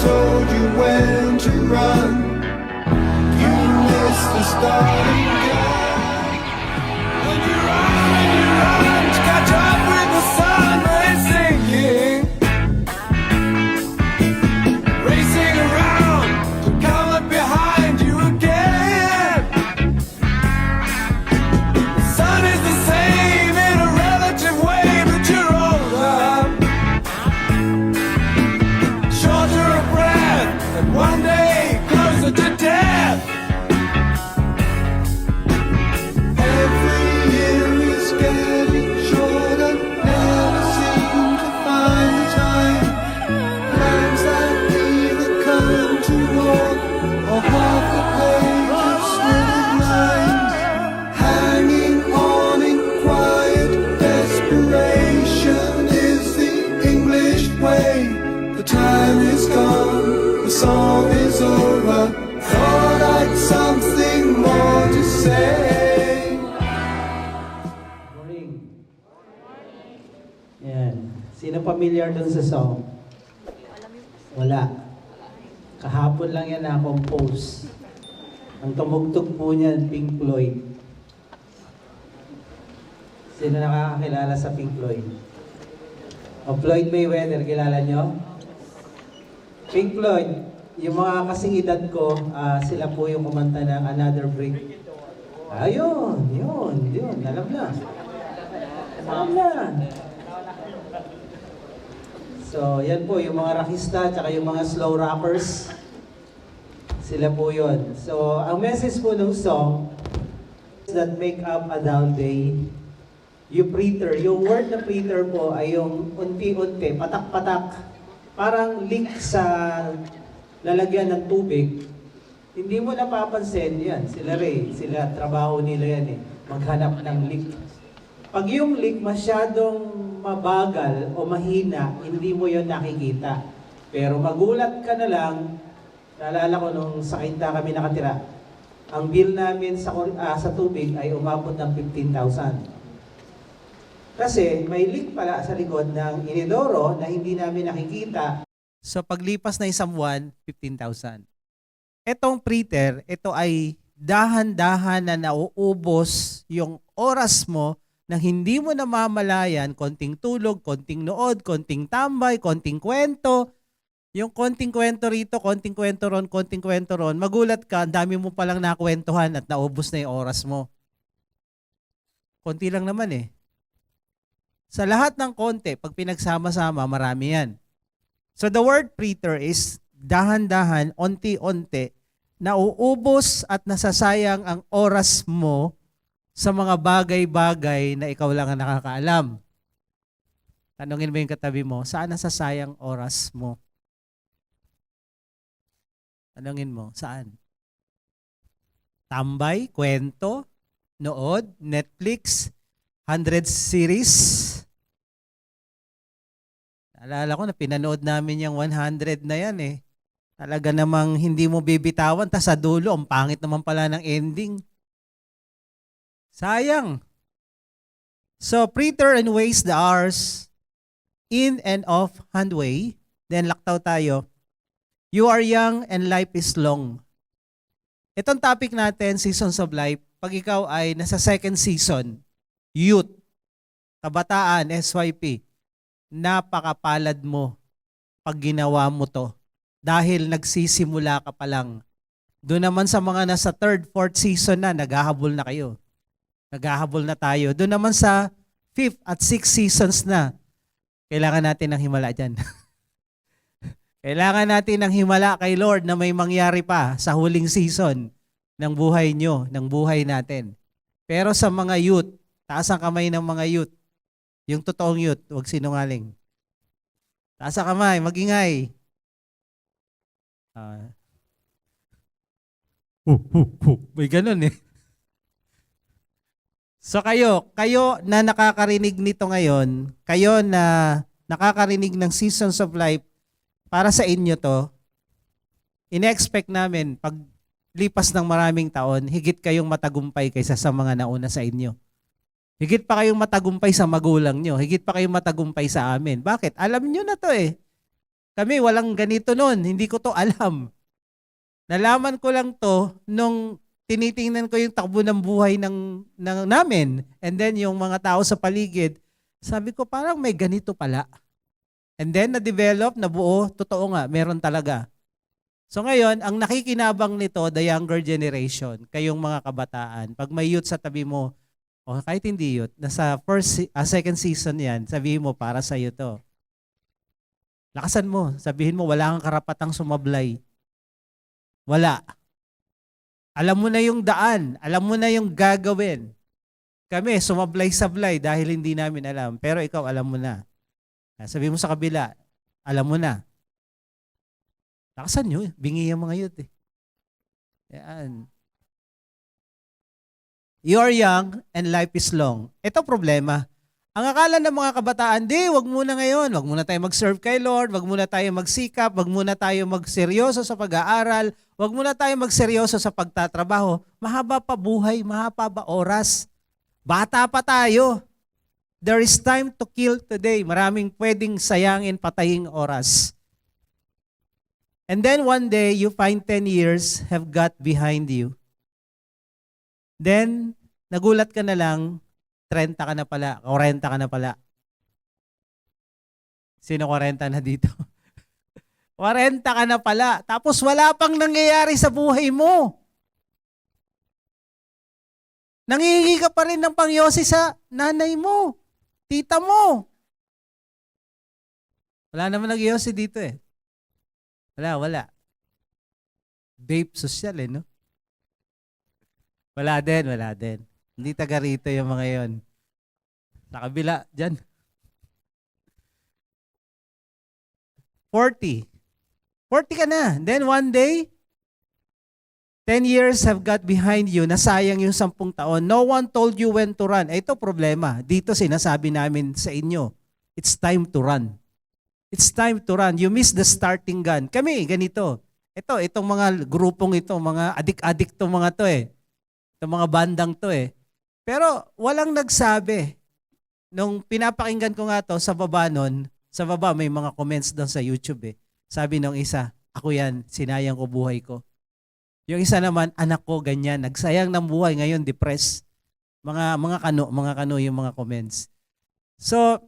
told you when to run. You missed the starting gun. When you run to catch up with the sun, but it's sinking. Racing around to come up behind you again. The sun is the same in a relative way, but you're older, shorter of breath, and one day closer to death. Every year is getting shorter, never seem to find the time. Plans that neither come to walk, or half a page of scribbled lines, hanging on in quiet desperation is the English way. The time is gone, the song is over. Thought I'd something more to say. Morning. Yan. Sino familiar dun sa song? Wala. Kahapon lang yan na-compose. Ang tumugtog po niyan, Pink Floyd. Sino nakakakilala sa Pink Floyd? O Floyd Mayweather, kilala nyo? Pink Floyd, yung mga kasing edad ko, sila po yung kumanta ng Another Brick. Ayun, yun, alam na. Alam na. So, yan po, yung mga rockista, tsaka yung mga slow rockers, sila po yun. So, ang message po ng song, that make up a dull day, you preter, yung word na preter po ay yung unti-unti, patak-patak, parang leak sa lalagyan ng tubig. Hindi mo napapansin yan, sila Ray, sila trabaho nila yan maghanap ng leak. Pag yung leak masyadong mabagal o mahina, hindi mo yon nakikita. Pero magulat ka na lang, naalala ko nung sa Kainta kami nakatira, ang bill namin sa tubig ay umabot ng 15,000. Kasi may leak pala sa likod ng inidoro na hindi namin nakikita. So paglipas na isang buwan, 15,000. Etong preter, ito ay dahan-dahan na nauubos yung oras mo nang hindi mo namamalayan, konting tulog, konting nood, konting tambay, konting kwento. Yung konting kwento rito, konting kwento ron, magulat ka, ang dami mo palang nakwentuhan at naubos na yung oras mo. Konti lang naman eh. Sa lahat ng konti, pag pinagsama-sama, marami yan. So the word preter is dahan-dahan, onti-onti, nauubos at nasasayang ang oras mo sa mga bagay-bagay na ikaw lang ang nakakaalam. Tanungin mo yung katabi mo, saan nasasayang oras mo? Tanungin mo, saan? Tambay, kwento, nood, Netflix, 100 series. Alala ko na pinanood namin yung 100 na yan eh. Talaga namang hindi mo bibitawan, tas sa dulo, ang pangit naman pala ng ending. Sayang. So, preter and waste the hours in and off handway. Then, laktaw tayo. You are young and life is long. Itong topic natin, seasons of life, pag ikaw ay nasa second season, youth, kabataan, SYP, napakapalad mo pag ginawa mo to. Dahil nagsisimula ka pa lang. Doon naman sa mga nasa third, fourth season na, naghahabol na kayo. Naghahabol na tayo. Doon naman sa 5th at 6th seasons na, kailangan natin ng himala dyan. Kailangan natin ng himala kay Lord na may mangyari pa sa huling season ng buhay nyo, ng buhay natin. Pero sa mga youth, taas ang kamay ng mga youth. Yung totoong youth, huwag sinungaling. Taas ang kamay, magingay. May ganun eh. So kayo na nakakarinig nito ngayon, kayo na nakakarinig ng seasons of life, para sa inyo to, ine-expect namin pag lipas ng maraming taon, higit kayong matagumpay kaysa sa mga nauna sa inyo. Higit pa kayong matagumpay sa magulang nyo, higit pa kayong matagumpay sa amin. Bakit? Alam nyo na to eh. Kami walang ganito noon, hindi ko to alam. Nalaman ko lang to nung tinitingnan ko yung takbo ng buhay namin and then yung mga tao sa paligid. Sabi ko parang may ganito pala. And then na-develop, nabuo, totoo nga, meron talaga. So ngayon, ang nakikinabang nito, the younger generation, kayong mga kabataan, pag may youth sa tabi mo, o kahit hindi youth, nasa second season yan, sabihin mo, para sa'yo to. Lakasan mo, sabihin mo, wala kang karapatang sumablay. Wala. Alam mo na yung daan, alam mo na yung gagawin. Kami, sumablay-sablay dahil hindi namin alam, pero ikaw alam mo na. Sabi mo sa kabila, alam mo na. Lakasan nyo, bingi yung mga youth eh. Yan. You are young and life is long. Ito problema. Ang akala ng mga kabataan, wag muna ngayon. Wag muna tayo mag-serve kay Lord. Wag muna tayo magsikap. Wag muna tayo magseryoso sa pag-aaral. Wag muna tayo magseryoso sa pagtatrabaho. Mahaba pa buhay, mahaba pa oras. Bata pa tayo. There is time to kill today. Maraming pwedeng sayangin, pataying oras. And then one day, you find 10 years have got behind you. Then, nagulat ka na lang, 30 ka na pala, 40 ka na pala. Sino 40 na dito? 40 ka na pala. Tapos wala pang nangyayari sa buhay mo. Nangihingi ka pa rin ng pangyosi sa nanay mo. Tita mo. Wala naman nag-yosi dito eh. Wala. Vape social eh, no? Wala din. Hindi taga rito yung mga yon. Sa kabila, dyan. 40. 40 ka na. Then one day, 10 years have got behind you, nasayang yung 10 taon. No one told you when to run. Ito problema. Dito sinasabi namin sa inyo, it's time to run. It's time to run. You miss the starting gun. Kami, ganito. Itong mga grupong ito, mga adik-adik to mga to eh. Itong mga bandang to eh. Pero walang nagsabi. Nung pinapakinggan ko nga to sa baba nun, sa baba may mga comments doon sa YouTube eh. Sabi nung isa, ako yan, sinayang ko buhay ko. Yung isa naman, anak ko, ganyan. Nagsayang ng buhay, ngayon depressed. Mga kano yung mga comments. So,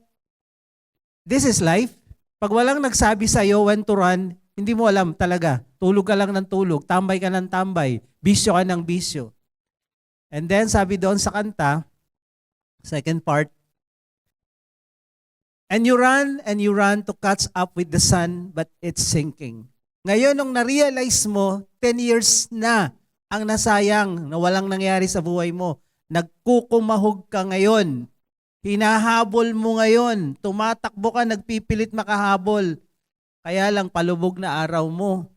this is life. Pag walang nagsabi sa'yo when to run, hindi mo alam talaga. Tulog ka lang ng tulog, tambay ka ng tambay, bisyo ka ng bisyo. And then, sabi doon sa kanta, second part, and you run to catch up with the sun, but it's sinking. Ngayon, nung na-realize mo, 10 years na ang nasayang na walang nangyari sa buhay mo. Nagkukumahog ka ngayon. Hinahabol mo ngayon. Tumatakbo ka, nagpipilit makahabol. Kaya lang palubog na araw mo.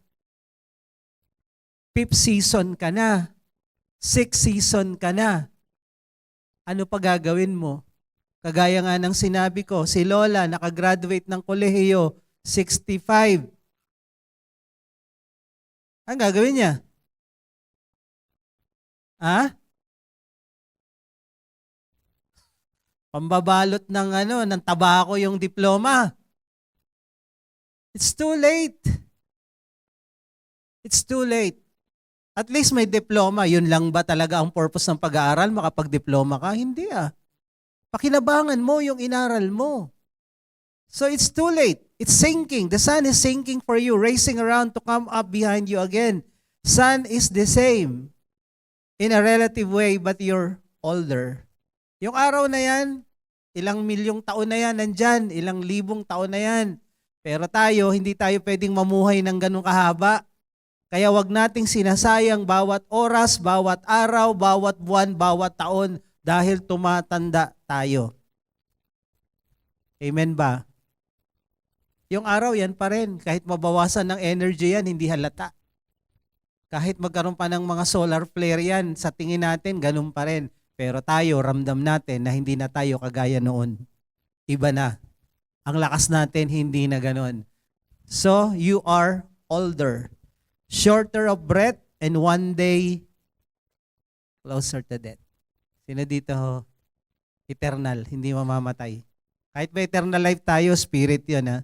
5th season ka na. 6th season ka na. Ano pa gagawin mo? Kagaya nga ng sinabi ko, si Lola nakagraduate ng kolehiyo, 65. Ang gagawin niya? Pambabalot ng tabako yung diploma. It's too late. It's too late. At least may diploma. Yun lang ba talaga ang purpose ng pag-aaral? Makapag-diploma ka? Hindi ah. Pakinabangan mo yung inaral mo. So it's too late. It's sinking. The sun is sinking for you, racing around to come up behind you again. Sun is the same in a relative way, but you're older. Yung araw na yan, ilang milyong taon na yan nandyan, ilang libong taon na yan. Pero tayo, hindi tayo pwedeng mamuhay ng ganung kahaba. Kaya wag nating sinasayang bawat oras, bawat araw, bawat buwan, bawat taon dahil tumatanda tayo. Amen ba? Yung araw yan pa rin. Kahit mabawasan ng energy yan, hindi halata. Kahit magkaroon pa ng mga solar flare yan, sa tingin natin, ganun pa rin. Pero tayo, ramdam natin na hindi na tayo kagaya noon. Iba na. Ang lakas natin, hindi na ganun. So, you are older. Shorter of breath, and one day, closer to death. Sino dito ho? Eternal, hindi mamamatay. Kahit may eternal life tayo, spirit yun ha.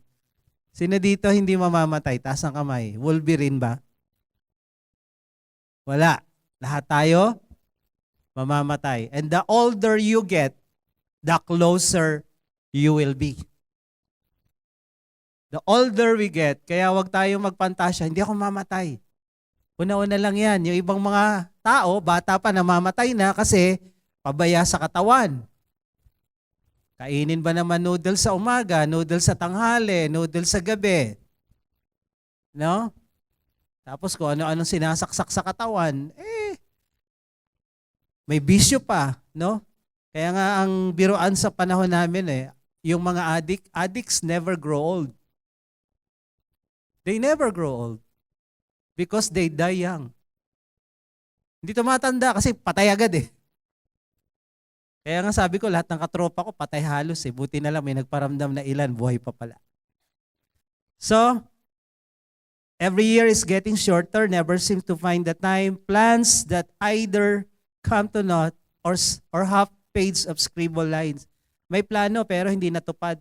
Sino dito hindi mamamatay? Taas ang kamay. Wolverine ba? Wala. Lahat tayo mamamatay. And the older you get, the closer you will be. The older we get, kaya wag tayong magpantasya, hindi ako mamatay. Una-una lang yan. Yung ibang mga tao, bata pa namamatay na kasi pabaya sa katawan. Kainin ba naman noodles sa umaga, noodles sa tanghali, noodles sa gabi? No? Tapos kung ano-anong sinasaksak sa katawan, may bisyo pa, no? Kaya nga ang biruan sa panahon namin yung mga addicts never grow old. They never grow old because they die young. Hindi tumatanda kasi patay agad eh. Kaya nga sabi ko, lahat ng katropa ko patay halos eh. Buti na lang may nagparamdam na ilan, buhay pa pala. So, every year is getting shorter, never seem to find the time. Plans that either come to naught or half page of scribble lines. May plano pero hindi natupad.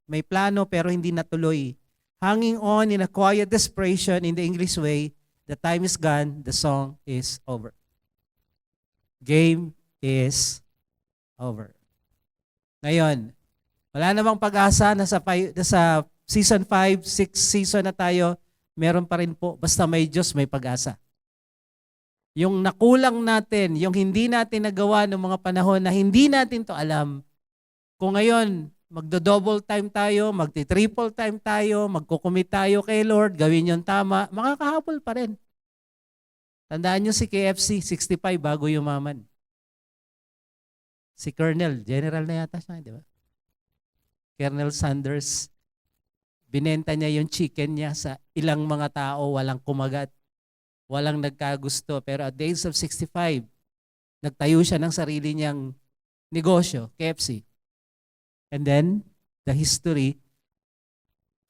May plano pero hindi natuloy. Hanging on in a quiet desperation in the English way, the time is gone, the song is over. Game is over. Ngayon, wala namang pag-asa, nasa season 5, 6 season na tayo, meron pa rin po, basta may Diyos, may pag-asa. Yung nakulang natin, yung hindi natin nagawa ng mga panahon na hindi natin to alam, kung ngayon, magdo-double time tayo, magti-triple time tayo, magkukumit tayo kay Lord, gawin yung tama, makakahabol pa rin. Tandaan nyo si KFC, 65 bago yumaman. Si Colonel, general na yata siya, di ba? Colonel Sanders, binenta niya yung chicken niya sa ilang mga tao, walang kumagat, walang nagkagusto. Pero at the age of 65, nagtayo siya ng sarili niyang negosyo, KFC. And then, the history,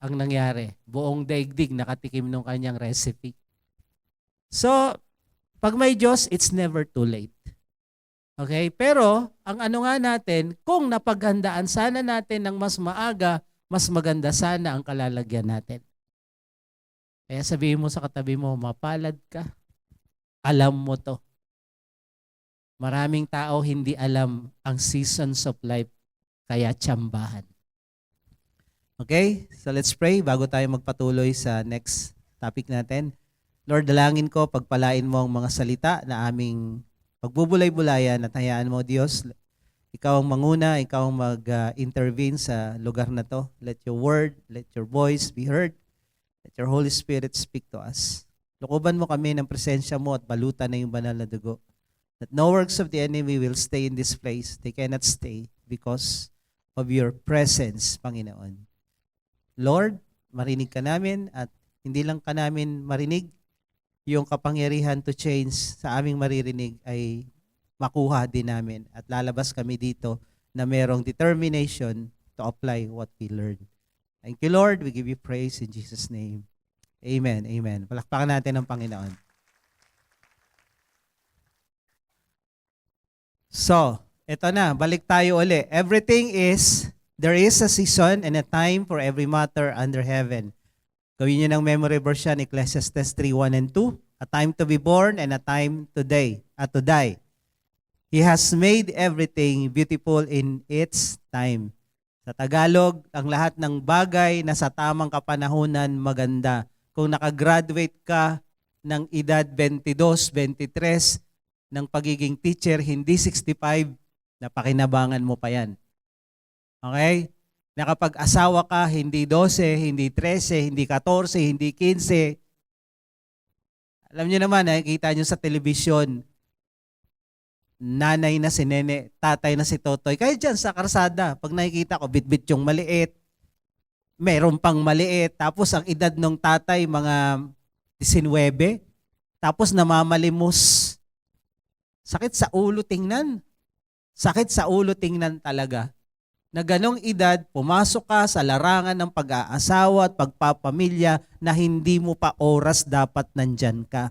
ang nangyari. Buong daigdig nakatikim ng kanyang recipe. So, pag may Diyos, it's never too late. Okay? Pero, ang ano nga natin, kung napaghandaan sana natin ng mas maaga, mas maganda sana ang kalalagyan natin. Kaya sabihin mo sa katabi mo, mapalad ka. Alam mo to. Maraming tao hindi alam ang seasons of life, kaya tsambahan. Okay? So let's pray bago tayo magpatuloy sa next topic natin. Lord, dalangin ko, pagpalain mo ang mga salita na aming pagbubulay-bulayan at hayaan mo, Diyos, ikaw ang manguna, ikaw ang mag-intervene sa lugar na to. Let your word, let your voice be heard. Let your Holy Spirit speak to us. Lukuban mo kami ng presensya mo at balutan na yung banal na dugo. That no works of the enemy will stay in this place. They cannot stay because of your presence, Panginoon. Lord, marinig ka namin at hindi lang ka namin marinig, yung kapangyarihan to change sa aming maririnig ay makuha din namin at lalabas kami dito na merong determination to apply what we learned. Thank you, Lord. We give you praise in Jesus' name. Amen. Amen. Palakpakan natin ang Panginoon. So, eto na, balik tayo uli. There is a season and a time for every matter under heaven. Gawin niyo ng memory verse yan, Ecclesiastes 3:1 and 2. A time to be born and a time to die. He has made everything beautiful in its time. Sa Tagalog, ang lahat ng bagay na sa tamang kapanahunan maganda. Kung nakagraduate ka ng edad 22, 23, ng pagiging teacher, hindi 65, napakinabangan mo pa yan. Okay? Nakapag-asawa ka, hindi 12, hindi 13, hindi 14, hindi 15. Alam niyo naman, nakikita niyo sa telebisyon, nanay na si Nene, tatay na si Totoy. Kaya dyan sa karsada, pag nakikita ko, bit-bit yung maliit, meron pang maliit, tapos ang edad ng tatay, mga 19, tapos namamalimos. Sakit sa ulo tingnan. Sakit sa ulo tingnan talaga. Na ganong edad, pumasok ka sa larangan ng pag-aasawa at pagpapamilya na hindi mo pa oras dapat nandyan ka.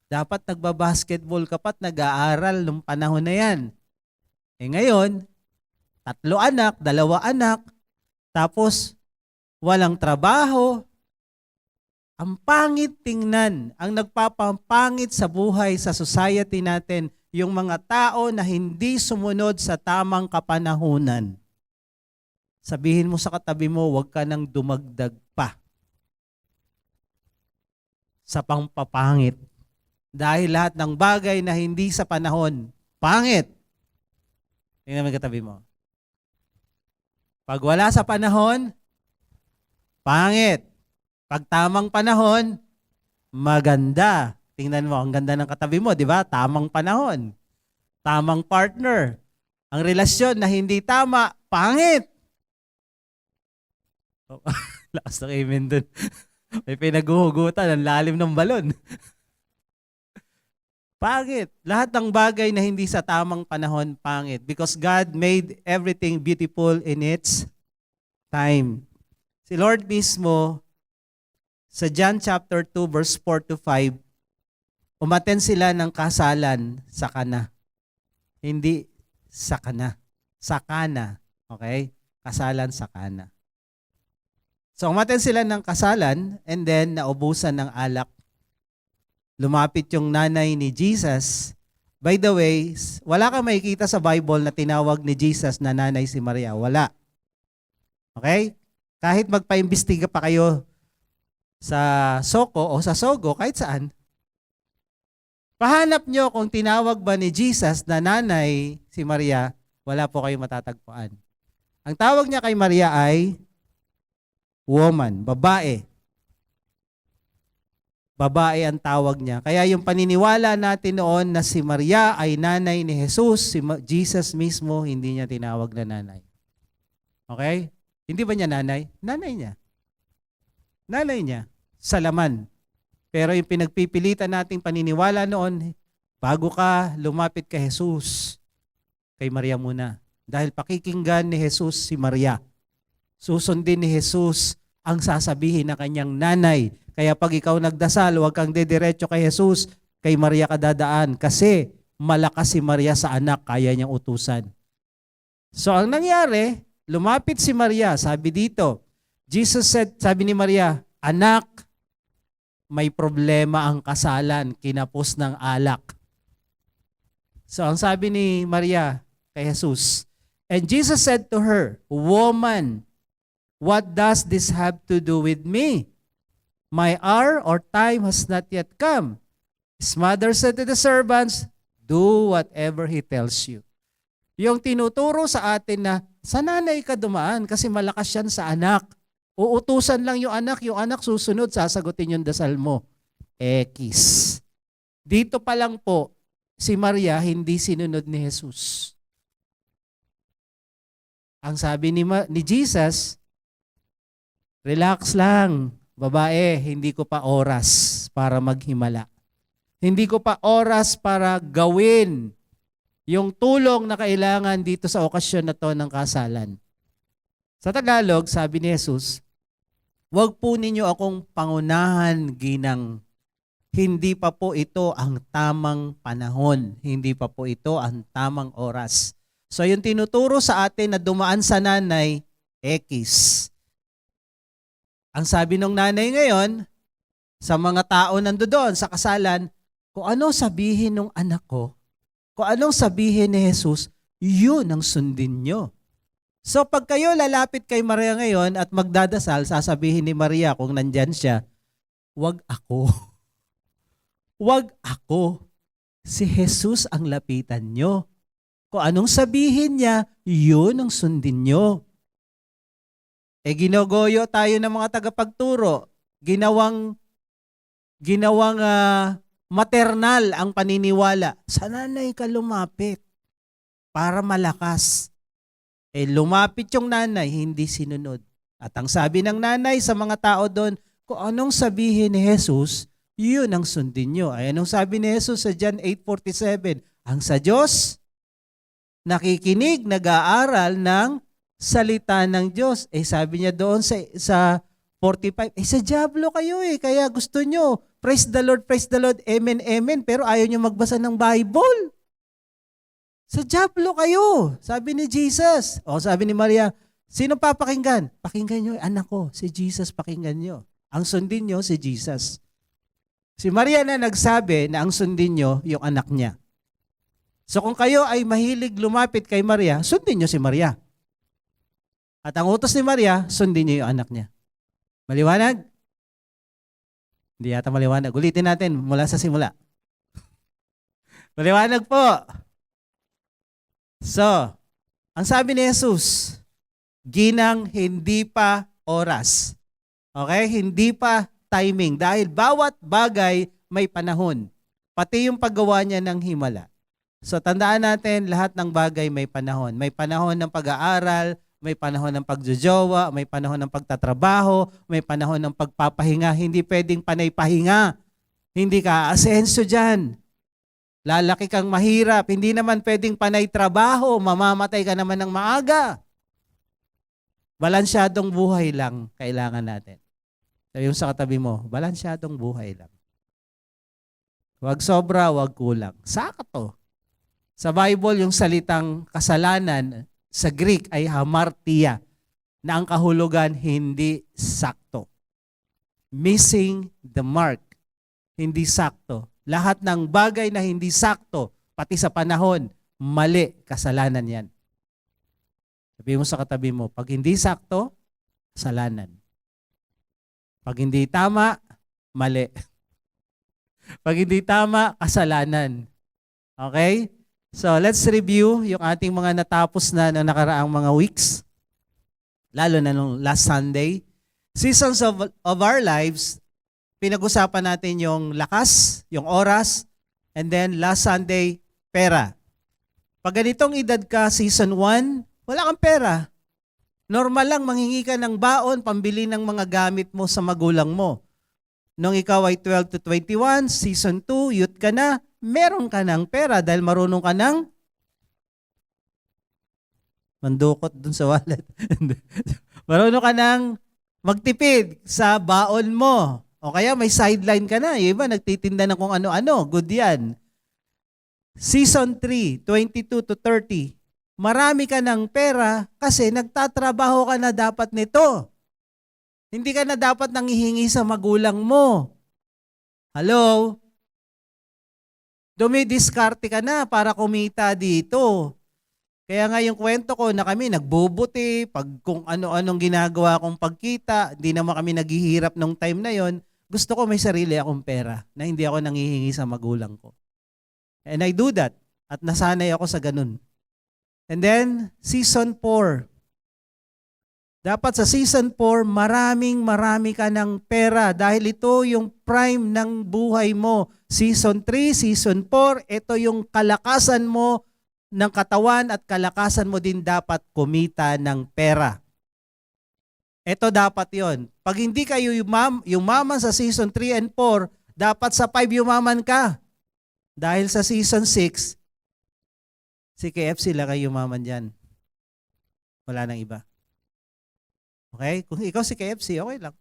Dapat nagbabasketball ka pa't nag-aaral nung panahon na yan. Ngayon, 3 anak, 2 anak, tapos walang trabaho. Ang pangit tingnan, ang nagpapampangit sa buhay, sa society natin, yung mga tao na hindi sumunod sa tamang kapanahunan. Sabihin mo sa katabi mo, huwag ka nang dumagdag pa sa pangpapangit. Dahil lahat ng bagay na hindi sa panahon, pangit. Tingnan mo yung katabi mo. Pag wala sa panahon, pangit. Pag tamang panahon, maganda. Tingnan mo, ang ganda ng katabi mo, di ba? Tamang panahon. Tamang partner. Ang relasyon na hindi tama, pangit. Oh, lakas ng amen dun. May pinaguhugutan, ang lalim ng balon. Pangit. Lahat ng bagay na hindi sa tamang panahon, pangit. Because God made everything beautiful in its time. Si Lord mismo, sa John chapter 2 verse 4 to 5, umattend sila ng kasalan sa Kana. Hindi sa Kana. Sa Kana. Okay? Kasalan sa Kana. So umattend sila ng kasalan and then naubusan ng alak. Lumapit yung nanay ni Jesus. By the way, wala kang makikita sa Bible na tinawag ni Jesus na nanay si Maria. Wala. Okay? Kahit magpaimbestiga pa kayo sa Soko o sa Sogo, kahit saan, pahanap nyo kung tinawag ba ni Jesus na nanay si Maria, wala po kayo matatagpuan. Ang tawag niya kay Maria ay woman, babae. Babae ang tawag niya. Kaya yung paniniwala natin noon na si Maria ay nanay ni Jesus, si Jesus mismo hindi niya tinawag na nanay. Okay? Hindi ba niya nanay? Nanay niya. Nanay niya. Sa laman. Pero yung pinagpipilitan nating paniniwala noon, bago ka lumapit kay Jesus, kay Maria muna. Dahil pakikinggan ni Jesus si Maria. Susundin ni Jesus ang sasabihin ng kanyang nanay. Kaya pag ikaw nagdasal, huwag kang dediretso kay Jesus, kay Maria ka dadaan. Kasi malakas si Maria sa anak, kaya niyang utusan. So ang nangyari, lumapit si Maria, sabi dito, Jesus said, sabi ni Maria, anak, may problema ang kasalan, kinapos ng alak. So ang sabi ni Maria kay Jesus, and Jesus said to her, woman, what does this have to do with me? My hour or time has not yet come. His mother said to the servants, do whatever he tells you. Yung tinuturo sa atin na sa nanay ka dumaan kasi malakas yan sa anak. Uutusan lang yung anak susunod, sasagutin yung dasal mo. Ekis. Dito pa lang po, si Maria hindi sinunod ni Jesus. Ang sabi ni Jesus, relax lang, babae, hindi ko pa oras para maghimala. Hindi ko pa oras para gawin yung tulong na kailangan dito sa okasyon na to ng kasalan. Sa Tagalog, sabi ni Jesus, huwag po ninyo akong pangunahan, ginang. Hindi pa po ito ang tamang panahon. Hindi pa po ito ang tamang oras. So yung tinuturo sa atin na dumaan sa nanay, ekis. Ang sabi ng nanay ngayon, sa mga tao nandoon sa kasalan, kung ano sabihin ng anak ko, kung anong sabihin ni Jesus, yun ang sundin nyo. So pag kayo lalapit kay Maria ngayon at magdadasal, sasabihin ni Maria kung nandyan siya, wag ako. Wag ako. Si Jesus ang lapitan nyo. Kung anong sabihin niya, yun ang sundin nyo. Ginogoyo tayo ng mga tagapagturo. Ginawang maternal ang paniniwala. Sa nanay ka lumapit para malakas. Lumapit yung nanay, hindi sinunod. At ang sabi ng nanay sa mga tao doon, kung anong sabihin ni Jesus, yun ang sundin nyo. Ay, anong sabi ni Jesus sa John 8:47? Ang sa Diyos, nakikinig, nag-aaral ng salita ng Diyos. Sabi niya doon sa 45, sa diablo kayo kaya gusto nyo, praise the Lord, amen, amen, pero ayaw nyo magbasa ng Bible. Sa diablo kayo, sabi ni Jesus. O sabi ni Maria, Sino papakinggan? Pakinggan nyo, anak ko, si Jesus pakinggan nyo. Ang sundin nyo, si Jesus. Si Maria na nagsabi na ang sundin nyo, yung anak niya. So kung kayo ay mahilig lumapit kay Maria, sundin nyo si Maria. At ang utos ni Maria, sundin nyo yung anak niya. Maliwanag? Hindi yata maliwanag. Ulitin natin mula sa simula. Maliwanag po. So, ang sabi ni Jesus, ginang hindi pa oras. Okay? Hindi pa timing. Dahil bawat bagay may panahon. Pati yung paggawa niya ng himala. So tandaan natin, lahat ng bagay may panahon. May panahon ng pag-aaral, may panahon ng pagjojowa, may panahon ng pagtatrabaho, may panahon ng pagpapahinga. Hindi pwedeng panay pahinga. Hindi ka aasenso dyan. Lalaki kang mahirap. Hindi naman pwedeng panay trabaho. Mamamatay ka naman ng maaga. Balansyadong buhay lang kailangan natin. Sabi mo sa katabi mo, balansyadong buhay lang. Huwag sobra, huwag kulang. Saka to. Sa Bible, yung salitang kasalanan sa Greek ay hamartia, na ang kahulugan hindi sakto. Missing the mark. Hindi sakto. Lahat ng bagay na hindi sakto, pati sa panahon, mali, kasalanan yan. Sabi mo sa katabi mo, pag hindi sakto, kasalanan. Pag hindi tama, mali. Pag hindi tama, kasalanan. Okay? So, let's review yung ating mga natapos na nakaraang mga weeks. Lalo na nung last Sunday. Seasons of our lives, pinag-usapan natin yung lakas, yung oras, and then last Sunday, pera. Pag ganitong edad ka, season 1, wala kang pera. Normal lang, manghingi ka ng baon, pambili ng mga gamit mo sa magulang mo. Nung ikaw ay 12 to 21, season 2, youth ka na, meron ka ng pera dahil marunong ka ng mandukot dun sa wallet. Marunong ka ng magtipid sa baon mo. O kaya may sideline ka na. Yung iba nagtitinda ng kung ano-ano. Good yan. Season 3, 22 to 30. Marami ka ng pera kasi nagtatrabaho ka na dapat nito. Hindi ka na dapat nanghihingi sa magulang mo. Hello? Dumidiskarte ka na para kumita dito. Kaya nga yung kwento ko na kami nagbubuti, pag kung ano-anong ginagawa kong pagkita, hindi naman kami naghihirap nung time na yon. Gusto ko may sarili akong pera na hindi ako nanghihingi sa magulang ko. And I do that. At nasanay ako sa ganun. And then, season 4. Dapat sa season 4, marami ka ng pera dahil ito yung prime ng buhay mo. Season 3, season 4, ito yung kalakasan mo ng katawan at kalakasan mo din dapat kumita ng pera. Ito dapat yon. Pag hindi kayo yumaman sa season 3 and 4, dapat sa 5 yumaman ka. Dahil sa season 6, si KFC lang kayo yumaman dyan. Wala nang iba. Okay? Kung ikaw si KFC, okay lang.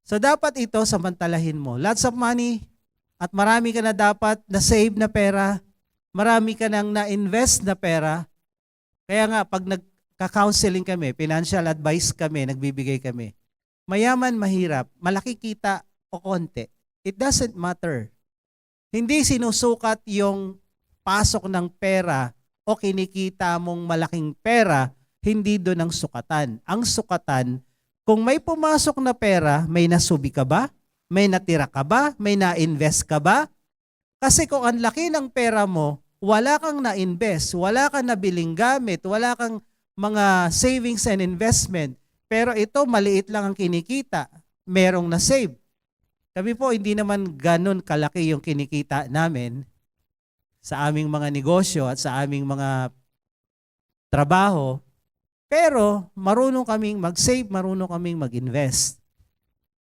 So dapat ito samantalahin mo. Lots of money at marami ka na dapat na-save na pera. Marami ka nang na-invest na pera. Kaya nga, pag nagka-counseling kami, financial advice kami, nagbibigay kami, mayaman, mahirap, malaki kita o konti, it doesn't matter. Hindi sinusukat yung pasok ng pera o kinikita mong malaking pera, hindi doon ang sukatan. Ang sukatan, kung may pumasok na pera, may nasubi ka ba? May natira ka ba? May na-invest ka ba? Kasi kung ang laki ng pera mo, wala kang na-invest, wala kang nabiling gamit, wala kang mga savings and investment, pero ito maliit lang ang kinikita, merong na-save. Kami po, hindi naman ganun kalaki yung kinikita namin sa aming mga negosyo at sa aming mga trabaho. Pero marunong kaming mag-save, marunong kaming mag-invest.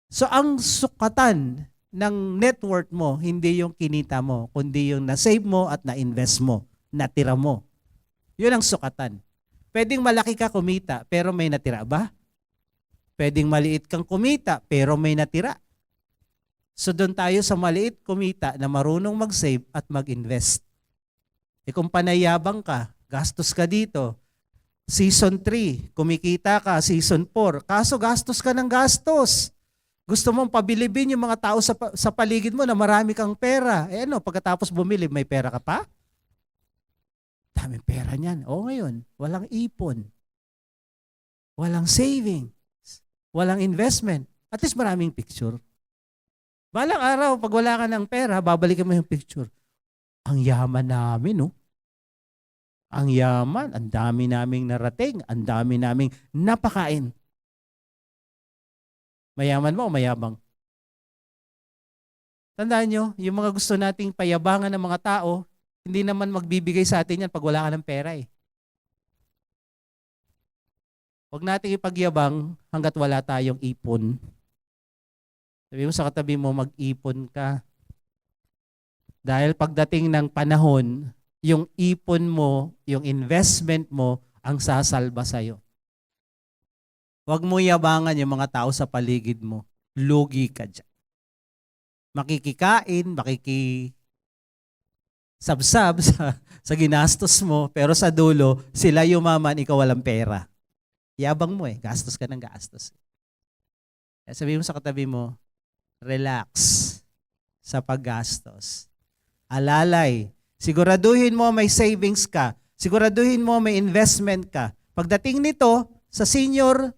So ang sukatan ng net worth mo, hindi yung kinita mo, kundi yung na-save mo at na-invest mo, natira mo. Yun ang sukatan. Pwedeng malaki ka kumita, pero may natira ba? Pwedeng maliit kang kumita, pero may natira. So doon tayo sa maliit kumita na marunong mag-save at mag-invest. E kung panayabang ka, gastos ka dito, Season 3, kumikita ka. Season 4, kaso gastos ka ng gastos. Gusto mong pabilibin yung mga tao sa paligid mo na marami kang pera. Eh ano, pagkatapos bumili, may pera ka pa? Daming pera niyan. O ngayon, walang ipon. Walang saving. Walang investment. At least maraming picture. Balang araw, pag wala ka ng pera, babalikan mo yung picture. Ang yaman namin, no? Ang yaman, ang dami naming narating, ang dami naming napakain. Mayaman mo o mayabang? Tandaan nyo, yung mga gusto nating payabangan ng mga tao, hindi naman magbibigay sa atin yan pag wala ka ng pera eh. Huwag nating ipagyabang hanggat wala tayong ipon. Sabi mo sa katabi mo, mag-ipon ka. Dahil pagdating ng panahon, yung ipon mo, yung investment mo, ang sasalba sa'yo. Huwag mo yabangan yung mga tao sa paligid mo. Lugi ka dyan. Makikikain, sabsab sa ginastos mo, pero sa dulo, sila yumaman, ikaw walang pera. Yabang mo eh, gastos ka ng gastos. Kaya sabihin mo sa katabi mo, relax sa paggastos. Alalay. Siguraduhin mo may savings ka. Siguraduhin mo may investment ka. Pagdating nito, sa senior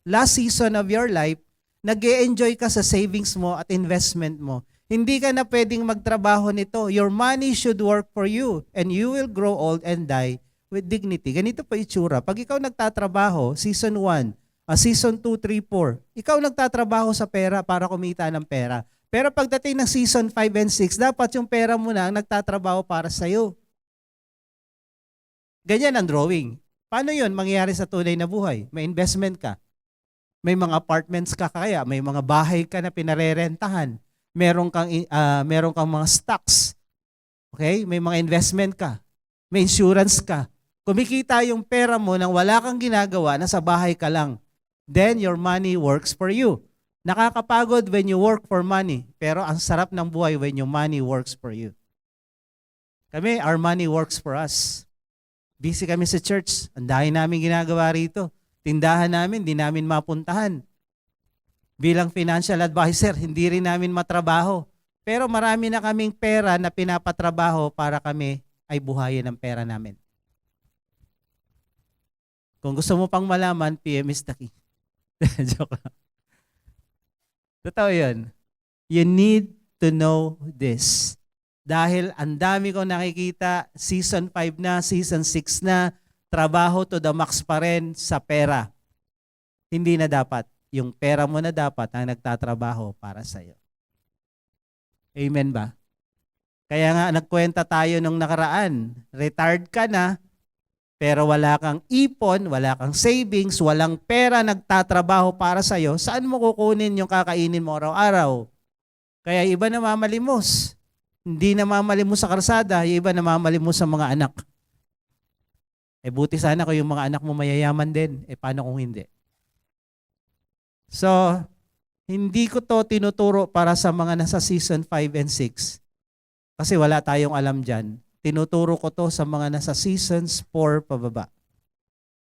last season of your life, nag-e-enjoy ka sa savings mo at investment mo. Hindi ka na pwedeng magtrabaho nito. Your money should work for you and you will grow old and die with dignity. Ganito pa itsura. Pag ikaw nagtatrabaho, season 1, season 2, 3, 4, ikaw nagtatrabaho sa pera para kumita ng pera. Pero pagdating ng season 5 and 6, dapat yung pera mo na ang nagtatrabaho para sa'yo. Ganyan ang drawing. Paano yun mangyayari sa tunay na buhay? May investment ka. May mga apartments ka kaya. May mga bahay ka na pinarerentahan. Meron kang mga stocks. Okay? May mga investment ka. May insurance ka. Kumikita yung pera mo nang wala kang ginagawa, nasa bahay ka lang. Then your money works for you. Nakakapagod when you work for money, pero ang sarap ng buhay when your money works for you. Kami, our money works for us. Busy kami sa church. Ang dahil namin ginagawa rito. Tindahan namin, di namin mapuntahan. Bilang financial advisor, hindi rin namin matrabaho. Pero marami na kaming pera na pinapatrabaho para kami ay buhayin ng pera namin. Kung gusto mo pang malaman, PM is the key. Joke lang. Totoo yun. You need to know this. Dahil ang dami kong nakikita, season 5 na, season 6 na, trabaho to the max pa rin sa pera. Hindi na dapat. Yung pera mo na dapat ang nagtatrabaho para sa'yo. Amen ba? Kaya nga nagkwenta tayo nung nakaraan. Retired ka na, pero wala kang ipon, wala kang savings, walang pera nagtatrabaho para sa'yo, saan mo kukunin yung kakainin mo araw-araw? Kaya iba namamalimos. Hindi namamalimos sa karsada, yung iba namamalimos sa mga anak. Eh buti sana kung yung mga anak mo mayayaman din. Eh paano kung hindi? So, hindi ko to tinuturo para sa mga nasa season 5 and 6. Kasi wala tayong alam dyan. Tinuturo ko to sa mga nasa seasons 4 pababa.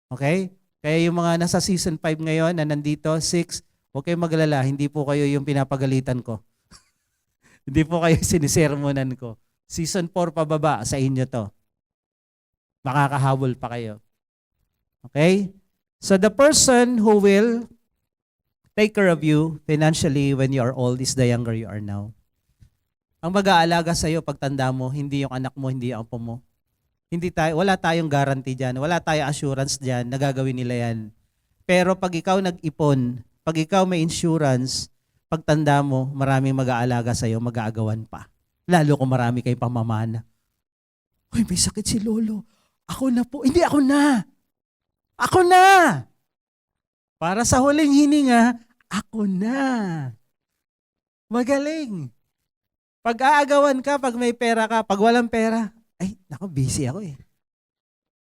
Okay? Kaya yung mga nasa season 5 ngayon na nandito, 6, huwag kayong maglala, hindi po kayo yung pinapagalitan ko. Hindi po kayo sinisermonan ko. Season 4 pababa, sa inyo to. Makakahabol pa kayo. Okay? So the person who will take care of you financially when you are old is the younger you are now. Ang mag-aalaga sa iyo pagtanda mo, hindi yung anak mo, hindi yung apo mo. Wala tayong guarantee diyan, wala tayong assurance diyan na gagawin nila yan. Pero pag ikaw nag-ipon, pag ikaw may insurance, pagtanda mo, maraming mag-aalaga sa iyo, mag-aagawan pa. Lalo kung marami kayong pamamana. Hoy, may sakit si lolo. Ako na po. Hindi, ako na. Ako na. Para sa huling hininga, ako na. Magaling. Pag-aagawan ka, pag may pera ka, pag walang pera, ay, naku, busy ako eh.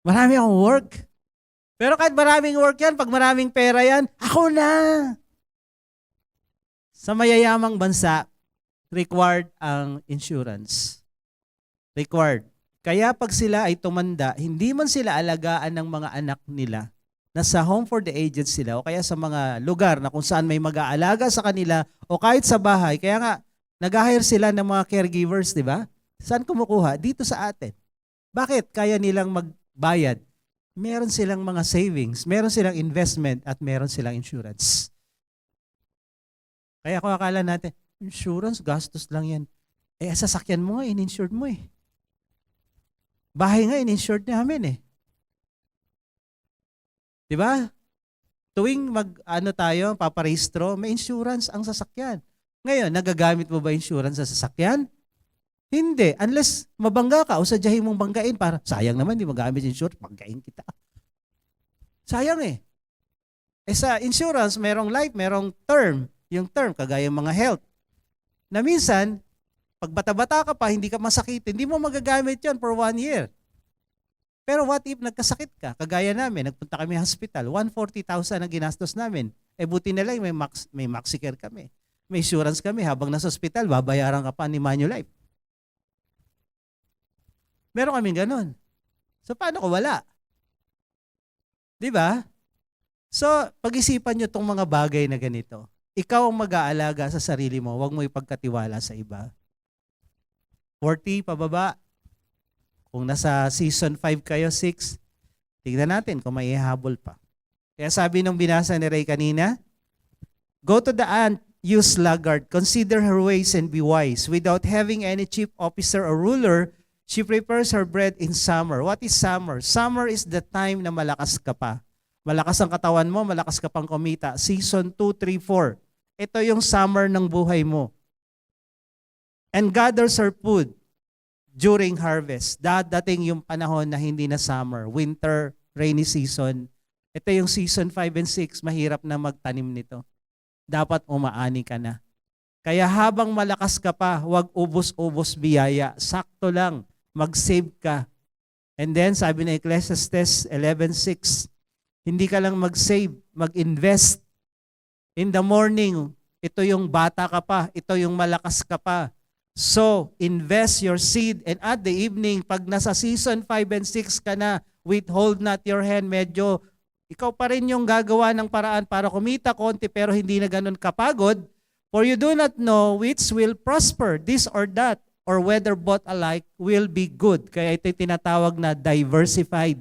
Marami akong work. Pero kahit maraming work yan, pag maraming pera yan, ako na. Sa mayayamang bansa, required ang insurance. Required. Kaya pag sila ay tumanda, hindi man sila alagaan ng mga anak nila, nasa home for the aged sila o kaya sa mga lugar na kung saan may mag-aalaga sa kanila o kahit sa bahay. Kaya nga, nag-hire sila ng mga caregivers, di ba? Saan kumukuha? Dito sa atin. Bakit? Kaya nilang magbayad. Meron silang mga savings, meron silang investment, at meron silang insurance. Kaya kung akala natin, insurance, gastos lang yan. Eh, sasakyan mo nga, in-insured mo eh. Bahay nga, in-insured namin eh. Diba? Tuwing tayo, paparehistro, may insurance ang sasakyan. Ngayon, nagagamit mo ba insurance sa sasakyan? Hindi. Unless mabangga ka o sadyahin mong banggain para, sayang naman, di magamit insurance, banggain kita. Sayang eh. Eh sa insurance, merong life, merong term. Yung term, kagaya mga health. Na minsan, pag bata-bata ka pa, hindi ka masakit, hindi mo magagamit yon for 1 year. Pero what if nagkasakit ka? Kagaya namin, nagpunta kami hospital, 140,000 ang ginastos namin. Eh buti na lang, may Maxicare kami. May insurance kami, habang nasa hospital, babayaran ka pa ni Manulife. Meron kaming ganun. So paano ko wala? Di ba? So pag-isipan nyo itong mga bagay na ganito. Ikaw ang mag-aalaga sa sarili mo, huwag mo ipagkatiwala sa iba. 40 pababa. Kung nasa season 5 kayo, 6, tignan natin kung may ihabol pa. Kaya sabi nung binasa ni Ray kanina, go to the ant, you sluggard, consider her ways and be wise. Without having any chief officer or ruler, she prepares her bread in summer. What is summer? Summer is the time na malakas ka pa. Malakas ang katawan mo, malakas ka pang kumita. Season 2, 3, 4. Ito yung summer ng buhay mo. And gathers her food during harvest. Dadating yung panahon na hindi na summer, winter, rainy season. Ito yung season 5 and 6, mahirap na magtanim nito. Dapat umaani ka na. Kaya habang malakas ka pa, huwag ubos-ubos biyaya. Sakto lang, mag-save ka. And then sabi na Ecclesiastes 11:6, hindi ka lang mag-save, mag-invest. In the morning, ito yung bata ka pa, ito yung malakas ka pa. So, invest your seed, and at the evening, pag nasa season 5 and 6 ka na, withhold not your hand, medyo ikaw pa rin yung gagawa ng paraan para kumita konti pero hindi na ganun kapagod. For you do not know which will prosper, this or that, or whether both alike will be good. Kaya ito tinatawag na diversified.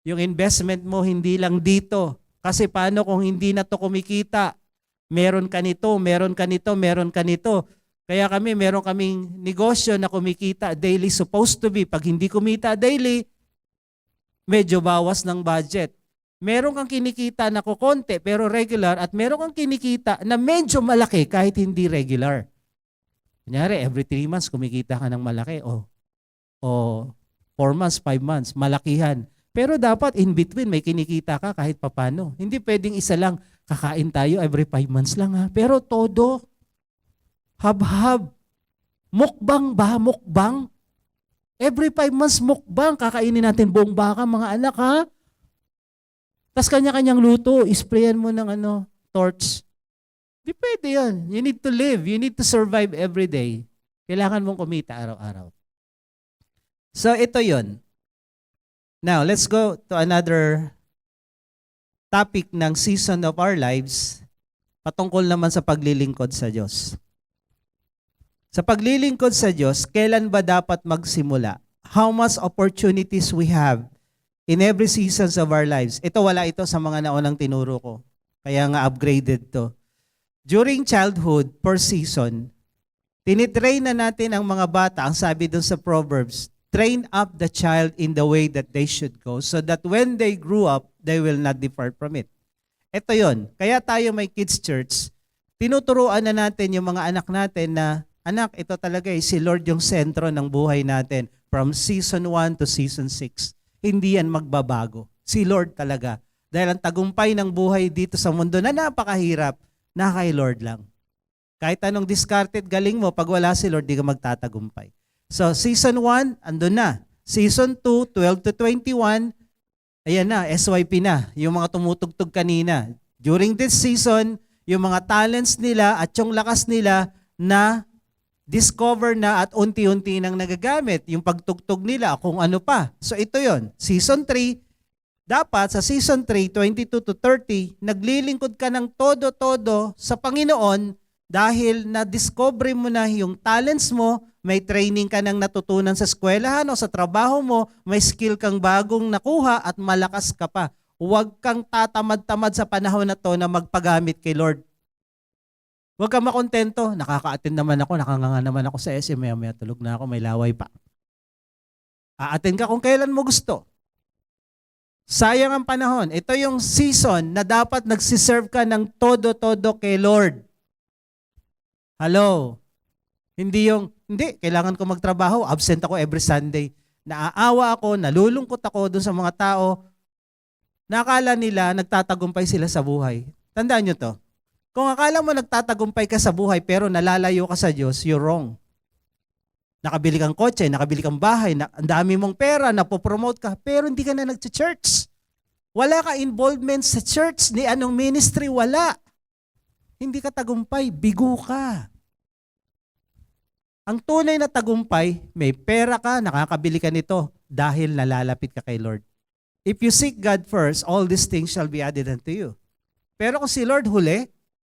Yung investment mo hindi lang dito. Kasi paano kung hindi na to kumikita? Meron ka nito, meron ka nito, meron ka nito. Kaya meron kaming negosyo na kumikita daily, supposed to be. Pag hindi kumita daily, medyo bawas ng budget. Meron kang kinikita na kukonti pero regular at meron kang kinikita na medyo malaki kahit hindi regular. Kunyari, every 3 months kumikita ka ng malaki o 4 months, 5 months, malakihan. Pero dapat in between may kinikita ka kahit papano. Hindi pwedeng isa lang, kakain tayo every 5 months lang ha. Pero todo, hab-hab. Mukbang ba? Mukbang? Every 5 months mukbang. Kakainin natin buong baka, mga anak ha. Tapos kanya-kanyang luto, isprayan mo ng torch. Di pwede yan. You need to live. You need to survive every day. Kailangan mong kumita araw-araw. So ito yon. Now, let's go to another topic ng season of our lives patungkol naman sa paglilingkod sa Diyos. Sa paglilingkod sa Diyos, kailan ba dapat magsimula? How much opportunities we have in every seasons of our lives. Ito, wala ito sa mga naunang tinuro ko. Kaya nga upgraded to. During childhood, per season, tinitrain na natin ang mga bata, ang sabi dun sa Proverbs, train up the child in the way that they should go so that when they grew up, they will not depart from it. Ito yon. Kaya tayo may kids church, tinuturuan na natin yung mga anak natin na, anak, ito talaga si Lord yung sentro ng buhay natin from season 1 to season 6. Hindi yan magbabago. Si Lord talaga. Dahil ang tagumpay ng buhay dito sa mundo na napakahirap, na kay Lord lang. Kahit anong discarded galing mo, pag wala si Lord, di ka magtatagumpay. So, season 1, andun na. Season 2, 12 to 21, ayan na, SYP na. Yung mga tumutugtog kanina. During this season, yung mga talents nila at yung lakas nila na discover na at unti-unti nang nagagamit yung pagtugtog nila kung ano pa. So ito yon. Season 3, dapat sa season 3, 22 to 30, naglilingkod ka ng todo-todo sa Panginoon dahil na-discover mo na yung talents mo, may training ka nang natutunan sa eskwelahan o sa trabaho mo, may skill kang bagong nakuha at malakas ka pa. Huwag kang tatamad-tamad sa panahon na to na magpagamit kay Lord. Huwag kang makontento. Nakaka-attend naman ako, nakanganga naman ako sa SM, maya tulog na ako, may laway pa. A-attend ka kung kailan mo gusto. Sayang ang panahon. Ito yung season na dapat nagsiserve ka ng todo-todo kay Lord. Hello? Hindi, kailangan ko magtrabaho, absent ako every Sunday. Naaawa ako, nalulungkot ako dun sa mga tao. Nakala nila nagtatagumpay sila sa buhay. Tandaan nyo to. Kung akala mo nagtatagumpay ka sa buhay pero nalalayo ka sa Diyos, you're wrong. Nakabili kang kotse, nakabili kang bahay, ang dami mong pera, napopromote ka, pero hindi ka na nag-church. Wala ka involvement sa church, ni anong ministry, wala. Hindi ka tagumpay, bigo ka. Ang tunay na tagumpay, may pera ka, nakakabili ka nito dahil nalalapit ka kay Lord. If you seek God first, all these things shall be added unto you. Pero kung si Lord huli,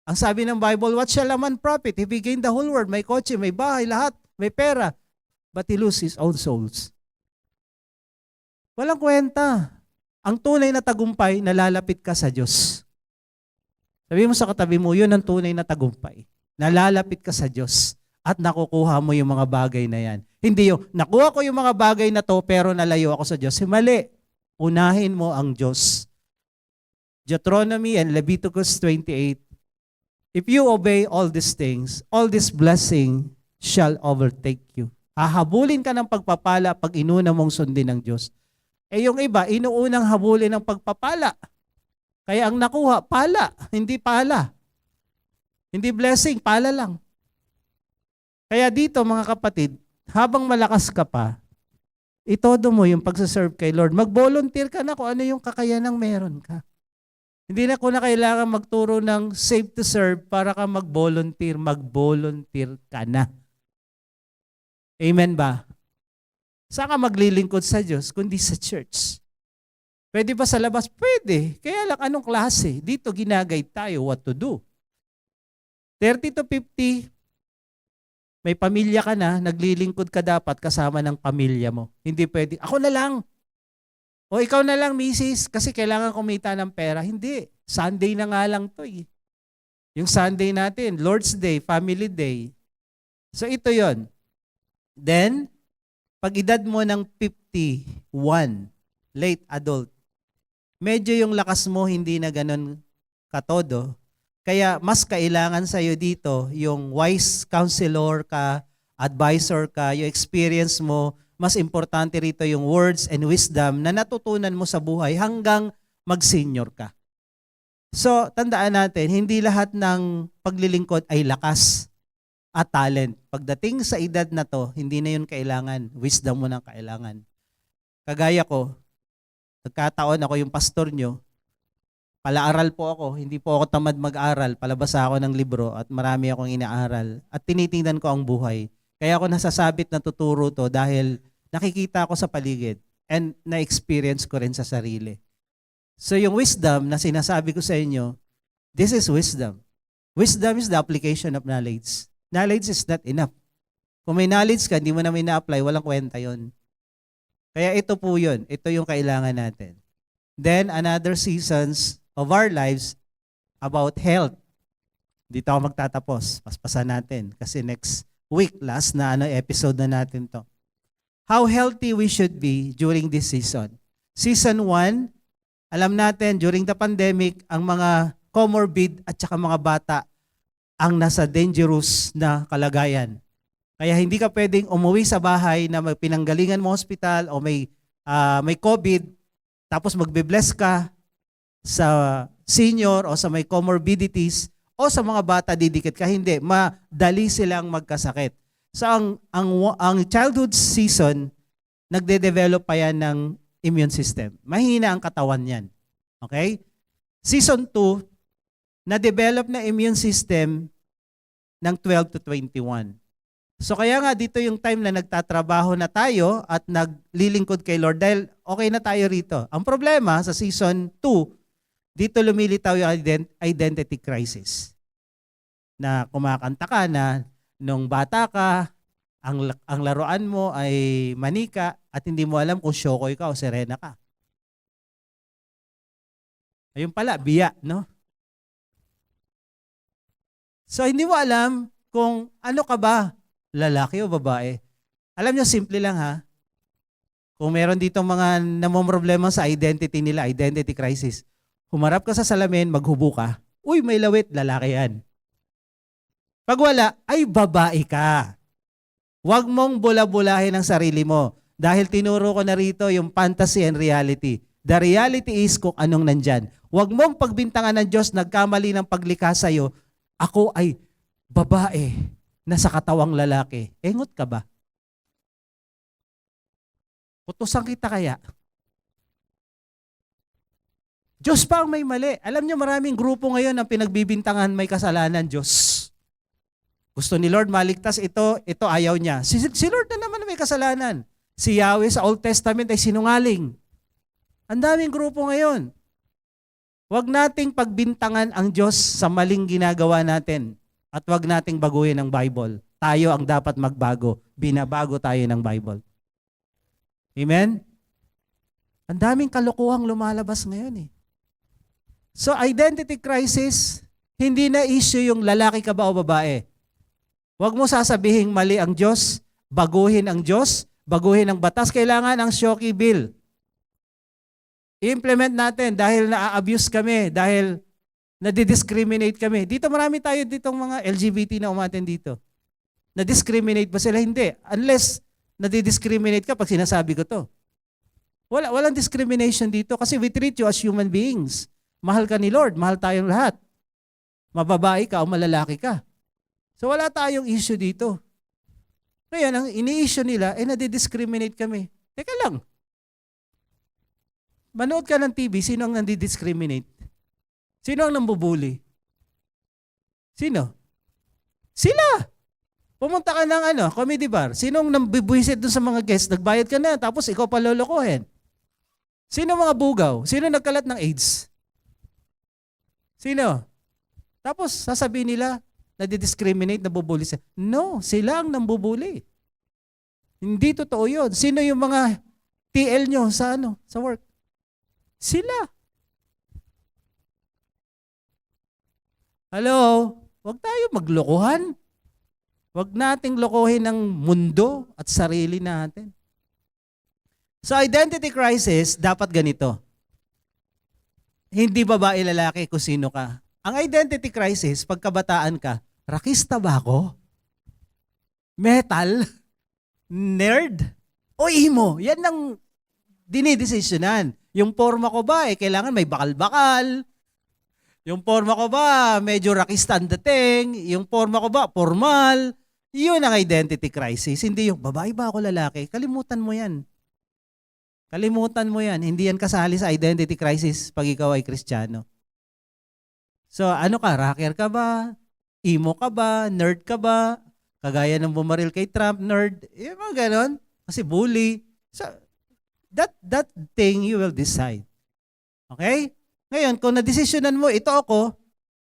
ang sabi ng Bible, what shall a man profit if he gain the whole world? May kotse, may bahay, lahat, may pera. But he loses his own souls. Walang kwenta. Ang tunay na tagumpay, nalalapit ka sa Diyos. Sabi mo sa katabi mo, yun ang tunay na tagumpay. Nalalapit ka sa Diyos at nakukuha mo yung mga bagay na yan. Hindi yung, nakuha ko yung mga bagay na to pero nalayo ako sa Diyos. Mali. Unahin mo ang Diyos. Deuteronomy and Leviticus 28. If you obey all these things, all this blessing shall overtake you. Hahabulin ka ng pagpapala pag inuna mong sundin ng Diyos. Eh yung iba, inuunang habulin ng pagpapala. Kaya ang nakuha, pala, hindi pala. Hindi blessing, pala lang. Kaya dito mga kapatid, habang malakas ka pa, itodo mo yung pagsaserve kay Lord. Mag-volunteer ka na kung ano yung kakayanang meron ka. Hindi na ko na kailangan magturo ng save to serve para ka mag-volunteer. Mag-volunteer ka na. Amen ba? Saan ka maglilingkod sa Diyos kundi sa church? Pwede ba sa labas? Pwede. Kaya lang anong klase? Dito ginagay tayo what to do. 30 to 50, may pamilya ka na, naglilingkod ka dapat kasama ng pamilya mo. Hindi pwede. Ako na lang. O ikaw na lang, misis, kasi kailangan kumita ng pera. Hindi. Sunday na nga lang to eh. Yung Sunday natin, Lord's Day, Family Day. So ito yon. Then, pag edad mo ng 51, late adult, medyo yung lakas mo hindi na ganun katodo. Kaya mas kailangan sa'yo dito yung wise counselor ka, advisor ka, yung experience mo. Mas importante rito yung words and wisdom na natutunan mo sa buhay hanggang mag-senior ka. So, tandaan natin, hindi lahat ng paglilingkod ay lakas at talent. Pagdating sa edad na to, hindi na yun kailangan. Wisdom mo nang kailangan. Kagaya ko, nagkataon ako yung pastor nyo, palaaral po ako, hindi po ako tamad mag-aral, palabasa ako ng libro at marami akong inaaral at tinitingnan ko ang buhay. Kaya ako nasasabit na tuturo to dahil nakikita ko sa paligid and na-experience ko rin sa sarili. So yung wisdom na sinasabi ko sa inyo, this is wisdom. Wisdom is the application of knowledge. Knowledge is not enough. Kung may knowledge ka, hindi mo na may na-apply, walang kwenta yon. Kaya ito po yun. Ito yung kailangan natin. Then another seasons of our lives about health. Dito ako magtatapos. Paspasan natin kasi next week, last na episode na natin to. How healthy we should be during this season. Season 1, alam natin, during the pandemic, ang mga comorbid at saka mga bata ang nasa dangerous na kalagayan. Kaya hindi ka pwedeng umuwi sa bahay na pinanggalingan mo hospital o may COVID, tapos magbe-bless ka sa senior o sa may comorbidities, o sa mga bata didikit ka, hindi. Madali silang magkasakit. So ang childhood season, nagde-develop pa yan ng immune system. Mahina ang katawan yan. Okay? Season 2, na-develop na immune system ng 12 to 21. So kaya nga dito yung time na nagtatrabaho na tayo at naglilingkod kay Lord dahil okay na tayo rito. Ang problema sa season 2, dito lumilitaw yung identity crisis. Na kumakanta ka na nung bata ka, ang laruan mo ay manika at hindi mo alam kung Shokoy ka o Serena ka. Ayun pala, biya, no? So hindi mo alam kung ano ka ba, lalaki o babae. Alam nyo, simple lang ha. Kung meron ditong mga namomroblema sa identity nila, identity crisis, humarap ka sa salamin, maghubo ka, uy, may lawit, lalaki yan. Pag wala, ay babae ka. Huwag mong bula-bulahin ang sarili mo. Dahil tinuro ko na rito yung fantasy and reality. The reality is kung anong nandyan. Huwag mong pagbintangan ng Diyos, nagkamali ng paglikha sa'yo, ako ay babae na sa katawang lalaki. Engot ka ba? Utusan kita kaya? Diyos pa ang may mali. Alam niyo maraming grupo ngayon ang pinagbibintangan may kasalanan, Diyos. Gusto ni Lord maligtas ito ayaw niya. Si Lord na naman may kasalanan. Si Yahweh sa Old Testament ay sinungaling. Ang daming grupo ngayon. Huwag nating pagbintangan ang Diyos sa maling ginagawa natin at huwag nating baguhin ang Bible. Tayo ang dapat magbago. Binabago tayo ng Bible. Amen? Ang daming kalokohang lumalabas ngayon eh. So identity crisis, hindi na issue yung lalaki ka ba o babae. Huwag mo sasabihin mali ang Diyos, baguhin ang Diyos, baguhin ang batas. Kailangan ang Shoki Bill. I-implement natin dahil na-abuse kami, dahil nadidiscriminate kami. Dito marami tayo ditong mga LGBT na umaten dito. Na-discriminate ba sila? Hindi. Unless nadidiscriminate ka pag sinasabi ko to. Walang discrimination dito kasi we treat you as human beings. Mahal ka ni Lord, mahal tayong lahat. Mababae ka o malalaki ka. So wala tayong issue dito. Ngayon, ang ini-issue nila, nadidiscriminate kami. Teka lang. Manood ka ng TV, sino ang nandidiscriminate? Sino ang nambubuli? Sino? Sila! Pumunta ka ng comedy bar. Sino ang nambibwisit dun sa mga guests? Nagbayad ka na, tapos ikaw pa lolokohin. Sino mga bugaw? Sino nagkalat ng AIDS? Sino? Tapos sasabihin nila, nadidiscriminate, nabubuli sila. No, sila ang nambubuli. Hindi totoo yun. Sino yung mga TL nyo sa work? Sila. Hello? Huwag tayo maglokohan. Huwag nating lokohin ang mundo at sarili natin. Sa identity crisis, dapat ganito. Hindi babae lalaki kung sino ka. Ang identity crisis, pagkabataan ka, rakista ba ako? Metal? Nerd? O emo? Yan ang dinidesisyonan. Yung forma ko ba, kailangan may bakal-bakal. Yung forma ko ba, medyo rakista ang dating. Yung forma ko ba, formal. Yun ang identity crisis. Hindi yung babae ba ako lalaki. Kalimutan mo yan. Kalimutan mo yan. Hindi yan kasali sa identity crisis pag ikaw ay Kristiyano. So ano ka, rocker ka ba? Emo ka ba? Nerd ka ba? Kagaya ng bumaril kay Trump, nerd. Yung mga ganon. Kasi bully. So that thing you will decide. Okay? Ngayon, kung nadesisyonan mo, ito ako,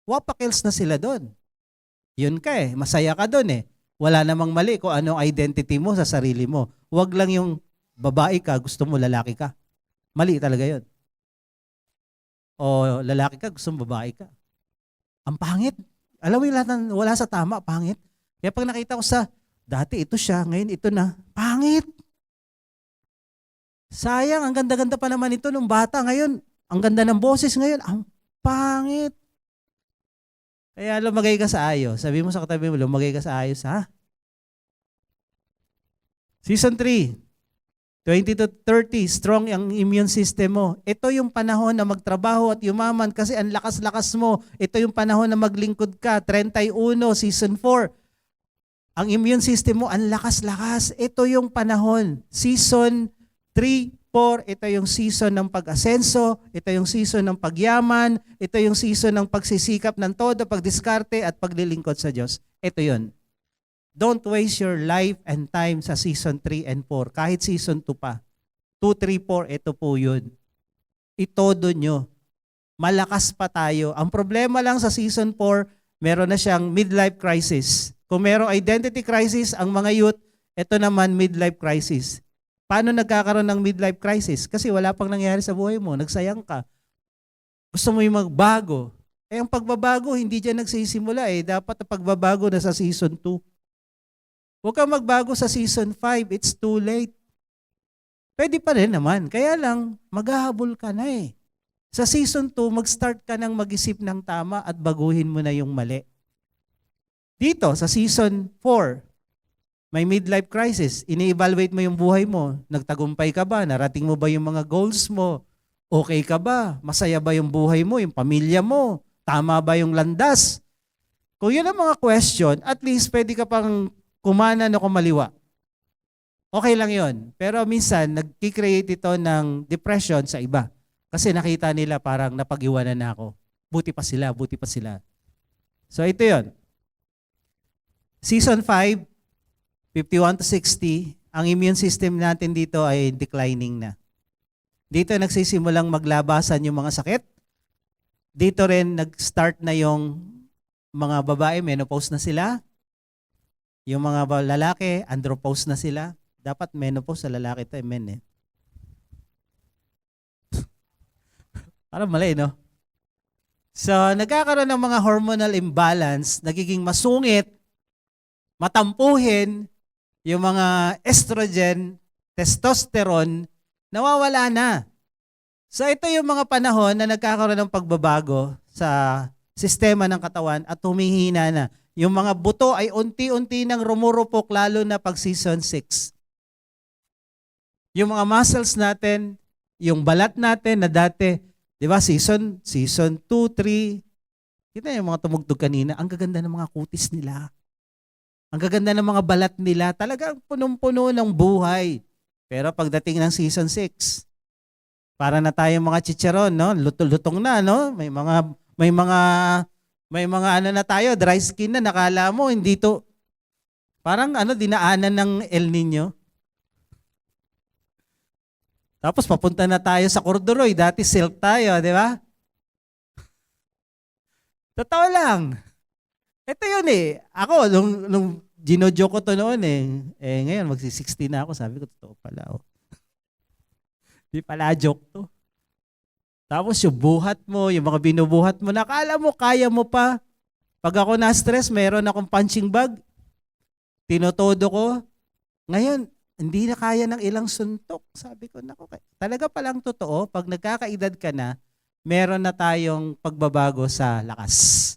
wapakils na sila doon. Yun ka masaya ka doon Wala namang mali kung anong identity mo sa sarili mo. Huwag lang yung babae ka, gusto mo lalaki ka. Mali talaga yun. O lalaki ka, gusto mo babae ka. Ang pangit. Alam mo yung lahat ng wala sa tama, pangit. Kaya pag nakita ko dati ito siya, ngayon ito na, pangit. Sayang, ang ganda-ganda pa naman ito nung bata. Ngayon, ang ganda ng boses ngayon, ang pangit. Kaya lumagay ka sa ayos. Sabi mo sa katabi mo, lumagay ka sa ayos, ha? Season 3, 20 to 30, strong ang immune system mo. Ito yung panahon na magtrabaho at yumaman kasi ang lakas-lakas mo. Ito yung panahon na maglingkod ka. 31, season 4. Ang immune system mo, ang lakas-lakas. Ito yung panahon. Season 3, 4, ito yung season ng pag-asenso, ito yung season ng pagyaman, ito yung season ng pagsisikap ng todo, pagdiskarte at paglilingkod sa Diyos. Ito yun. Don't waste your life and time sa season 3 and 4. Kahit season 2 pa. 2, 3, 4, ito po yun. Itodo nyo. Malakas pa tayo. Ang problema lang sa season 4, meron na siyang midlife crisis. Kung merong identity crisis, ang mga youth, ito naman midlife crisis. Paano nagkakaroon ng midlife crisis? Kasi wala pang nangyari sa buhay mo. Nagsayang ka. Gusto mo yung magbago. Ang pagbabago, hindi dyan nagsisimula eh. Dapat ang pagbabago na sa season 2. Huwag kang magbago sa season 5. It's too late. Pwede pa rin naman. Kaya lang, maghahabol ka na eh. Sa season 2, mag-start ka ng mag-isip ng tama at baguhin mo na yung mali. Dito, sa season 4, may midlife crisis. Ini-evaluate mo yung buhay mo. Nagtagumpay ka ba? Narating mo ba yung mga goals mo? Okay ka ba? Masaya ba yung buhay mo? Yung pamilya mo? Tama ba yung landas? Kung yun ang mga question, at least pwede ka pang kumanan o kumaliwa. Okay lang yun. Pero minsan, nag-create ito ng depression sa iba. Kasi nakita nila parang napag-iwanan na ako. Buti pa sila, buti pa sila. So ito yun. Season 5, 51 to 60, ang immune system natin dito ay declining na. Dito nagsisimulang maglabasan yung mga sakit. Dito rin nag-start na yung mga babae, menopause na sila. Yung mga lalaki, andropause na sila. Dapat menopause sa lalaki ito, men eh. Parang mali, no? So, nagkakaroon ng mga hormonal imbalance, nagiging masungit, matampuhin, yung mga estrogen, testosterone, nawawala na. So ito yung mga panahon na nagkakaroon ng pagbabago sa sistema ng katawan at humihina na. Yung mga buto ay unti-unti nang rumurupok lalo na pag season 6. Yung mga muscles natin, yung balat natin na dati, di ba, season 2, 3, kita yung mga tumugtog kanina, ang gaganda ng mga kutis nila. Ang gaganda ng mga balat nila, talagang punong-puno ng buhay. Pero pagdating ng season 6, para na tayong mga chicharon, no? Lutong na, no? May mga ano na tayo, dry skin na, nakala mo hindi to parang dinaanan ng El Nino. Tapos papunta na tayo sa corduroy, dati silk tayo, di ba? Totoo lang. Ito yun eh. Ako, nung ginojoke ko to noon ngayon magsi-60 na ako, sabi ko, totoo pala. Oh. Di pala joke to. Tapos yung buhat mo, yung mga binubuhat mo, nakala mo, kaya mo pa. Pag ako na-stress, meron akong punching bag. Tinotodo ko. Ngayon, hindi na kaya ng ilang suntok. Sabi ko, naku, talaga palang totoo, pag nagkakaedad ka na, meron na tayong pagbabago sa lakas.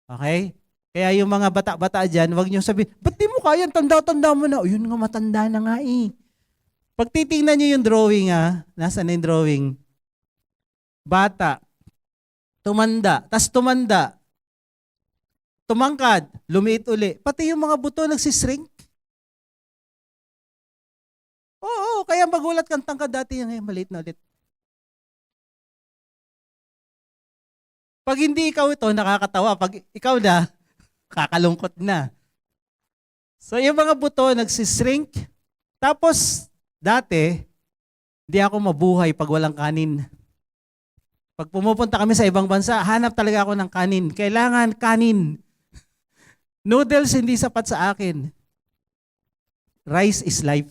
Okay? Kaya yung mga bata-bata dyan, huwag niyo sabihin, ba't di mo kaya? Tanda-tanda mo na. O, yun nga, matanda na nga eh. Pag titingnan niyo yung drawing nasaan na yung drawing? Bata, tumanda, tas tumanda, tumangkad, lumiit uli. Pati yung mga buto nagsishrink. Oo, kaya magulat kang tangkad dati ngayon, maliit na ulit. Pag hindi ikaw ito, nakakatawa. Pag ikaw na, kakalungkot na. So yung mga buto nagsishrink. Tapos, dati, hindi ako mabuhay pag walang kanin. Pag pumupunta kami sa ibang bansa, hanap talaga ako ng kanin. Kailangan kanin. Noodles hindi sapat sa akin. Rice is life.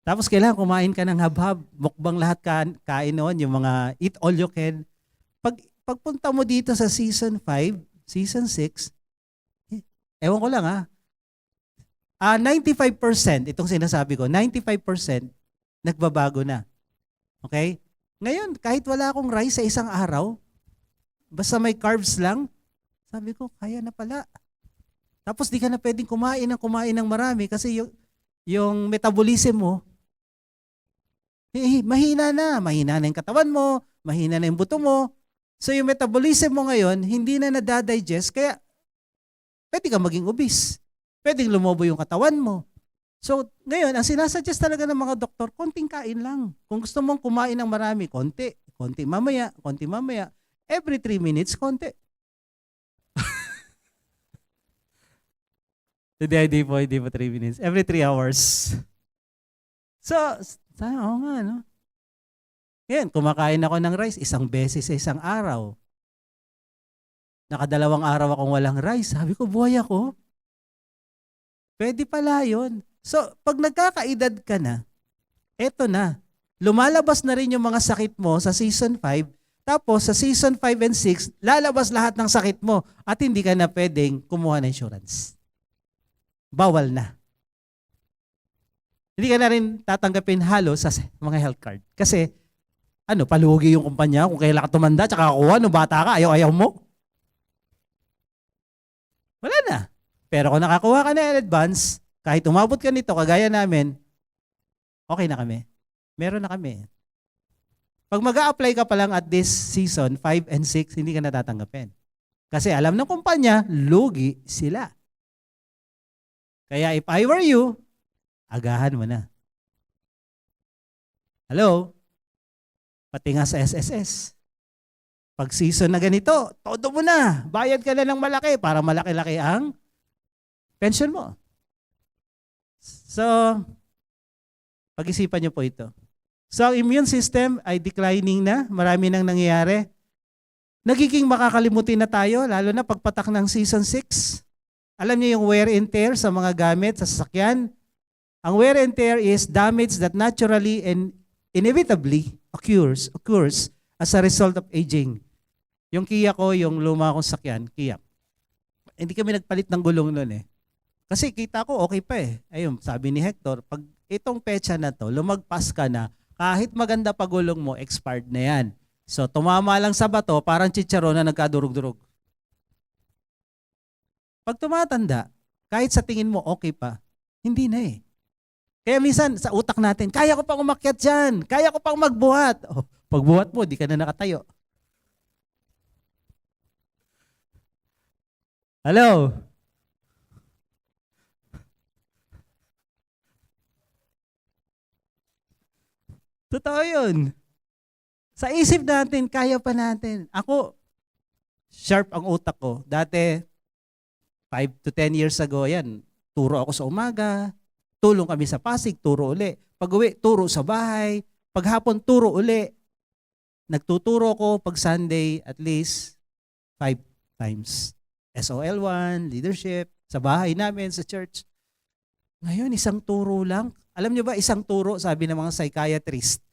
Tapos kailangan kumain ka ng habhab. Mukbang lahat kain noon, yung mga eat all you can. Pagpunta mo dito sa season 5, season 6, ewan ko lang 95%, itong sinasabi ko, 95% nagbabago na. Okay? Ngayon, kahit wala akong rice sa isang araw, basta may carbs lang, sabi ko, kaya na pala. Tapos di ka na pwedeng kumain ng marami kasi yung metabolism mo, mahina na yung katawan mo, mahina na yung buto mo. So yung metabolism mo ngayon, hindi na nadadigest, kaya pwede kang maging obese. Pwedeng lumobo yung katawan mo. So ngayon, ang sinasuggest talaga ng mga doktor, konting kain lang. Kung gusto mong kumain ng marami, konti mamaya. Every 3 minutes, konti. Hindi po 3 minutes. Every 3 hours. So, oo nga, no? Yan, kumakain ako ng rice 1 beses sa isang araw. Nakadalawang araw akong walang rice. Sabi ko, buhay ako. Pwede pala yun. So, pag nagkakaedad ka na, eto na. Lumalabas na rin yung mga sakit mo sa season 5. Tapos, sa season 5 and 6, lalabas lahat ng sakit mo at hindi ka na pwedeng kumuha ng insurance. Bawal na. Hindi ka na rin tatanggapin halos sa mga health card. Kasi, palugi yung kumpanya kung kailan ka tumanda tsaka kuha, no bata ka, ayaw-ayaw mo. Wala na. Pero kung nakakuha ka na in advance, kahit umabot ka nito, kagaya namin, okay na kami. Meron na kami. Pag mag-a-apply ka pa lang at this season, 5 and 6, hindi ka natatanggapin. Kasi alam ng kumpanya, lugi sila. Kaya if I were you, agahan mo na. Hello? Pati nga sa SSS. Pag season na ganito, todo mo na. Bayad ka na ng malaki para malaki-laki ang pension mo. So, pag-isipan niyo po ito. So, ang immune system ay declining na. Marami nang nangyayari. Nagiging makakalimutin na tayo, lalo na pagpatak ng season 6. Alam niyo yung wear and tear sa mga gamit, sa sasakyan. Ang wear and tear is damage that naturally and inevitably occurs as a result of aging. Yung Kia ko, yung luma kong sakyan, Kia. Hindi kami nagpalit ng gulong noon eh. Kasi kita ko okay pa eh. Ayun, sabi ni Hector, pag itong petsa na to, lumagpas ka na, kahit maganda pa gulong mo, expired na yan. So tumama lang sa bato, parang chicharon na nagkadurog-durog. Pag tumatanda, kahit sa tingin mo okay pa, hindi na eh. Kaya minsan sa utak natin, kaya ko pang umakyat dyan, kaya ko pang magbuhat. Oh, pagbuhat mo, di ka na nakatayo. Hello? Totoo yun. Sa isip natin, kaya pa natin. Ako, sharp ang utak ko. Dati, 5 to 10 years ago, yan, turo ako sa umaga, tulong kami sa Pasig, turo uli. Pag-uwi, turo sa bahay. Paghapon, turo uli. Nagtuturo ko pag Sunday at least 5 times. SOL1, leadership, sa bahay namin, sa church. Ngayon, isang turo lang. Alam niyo ba, isang turo, sabi ng mga psychiatrist,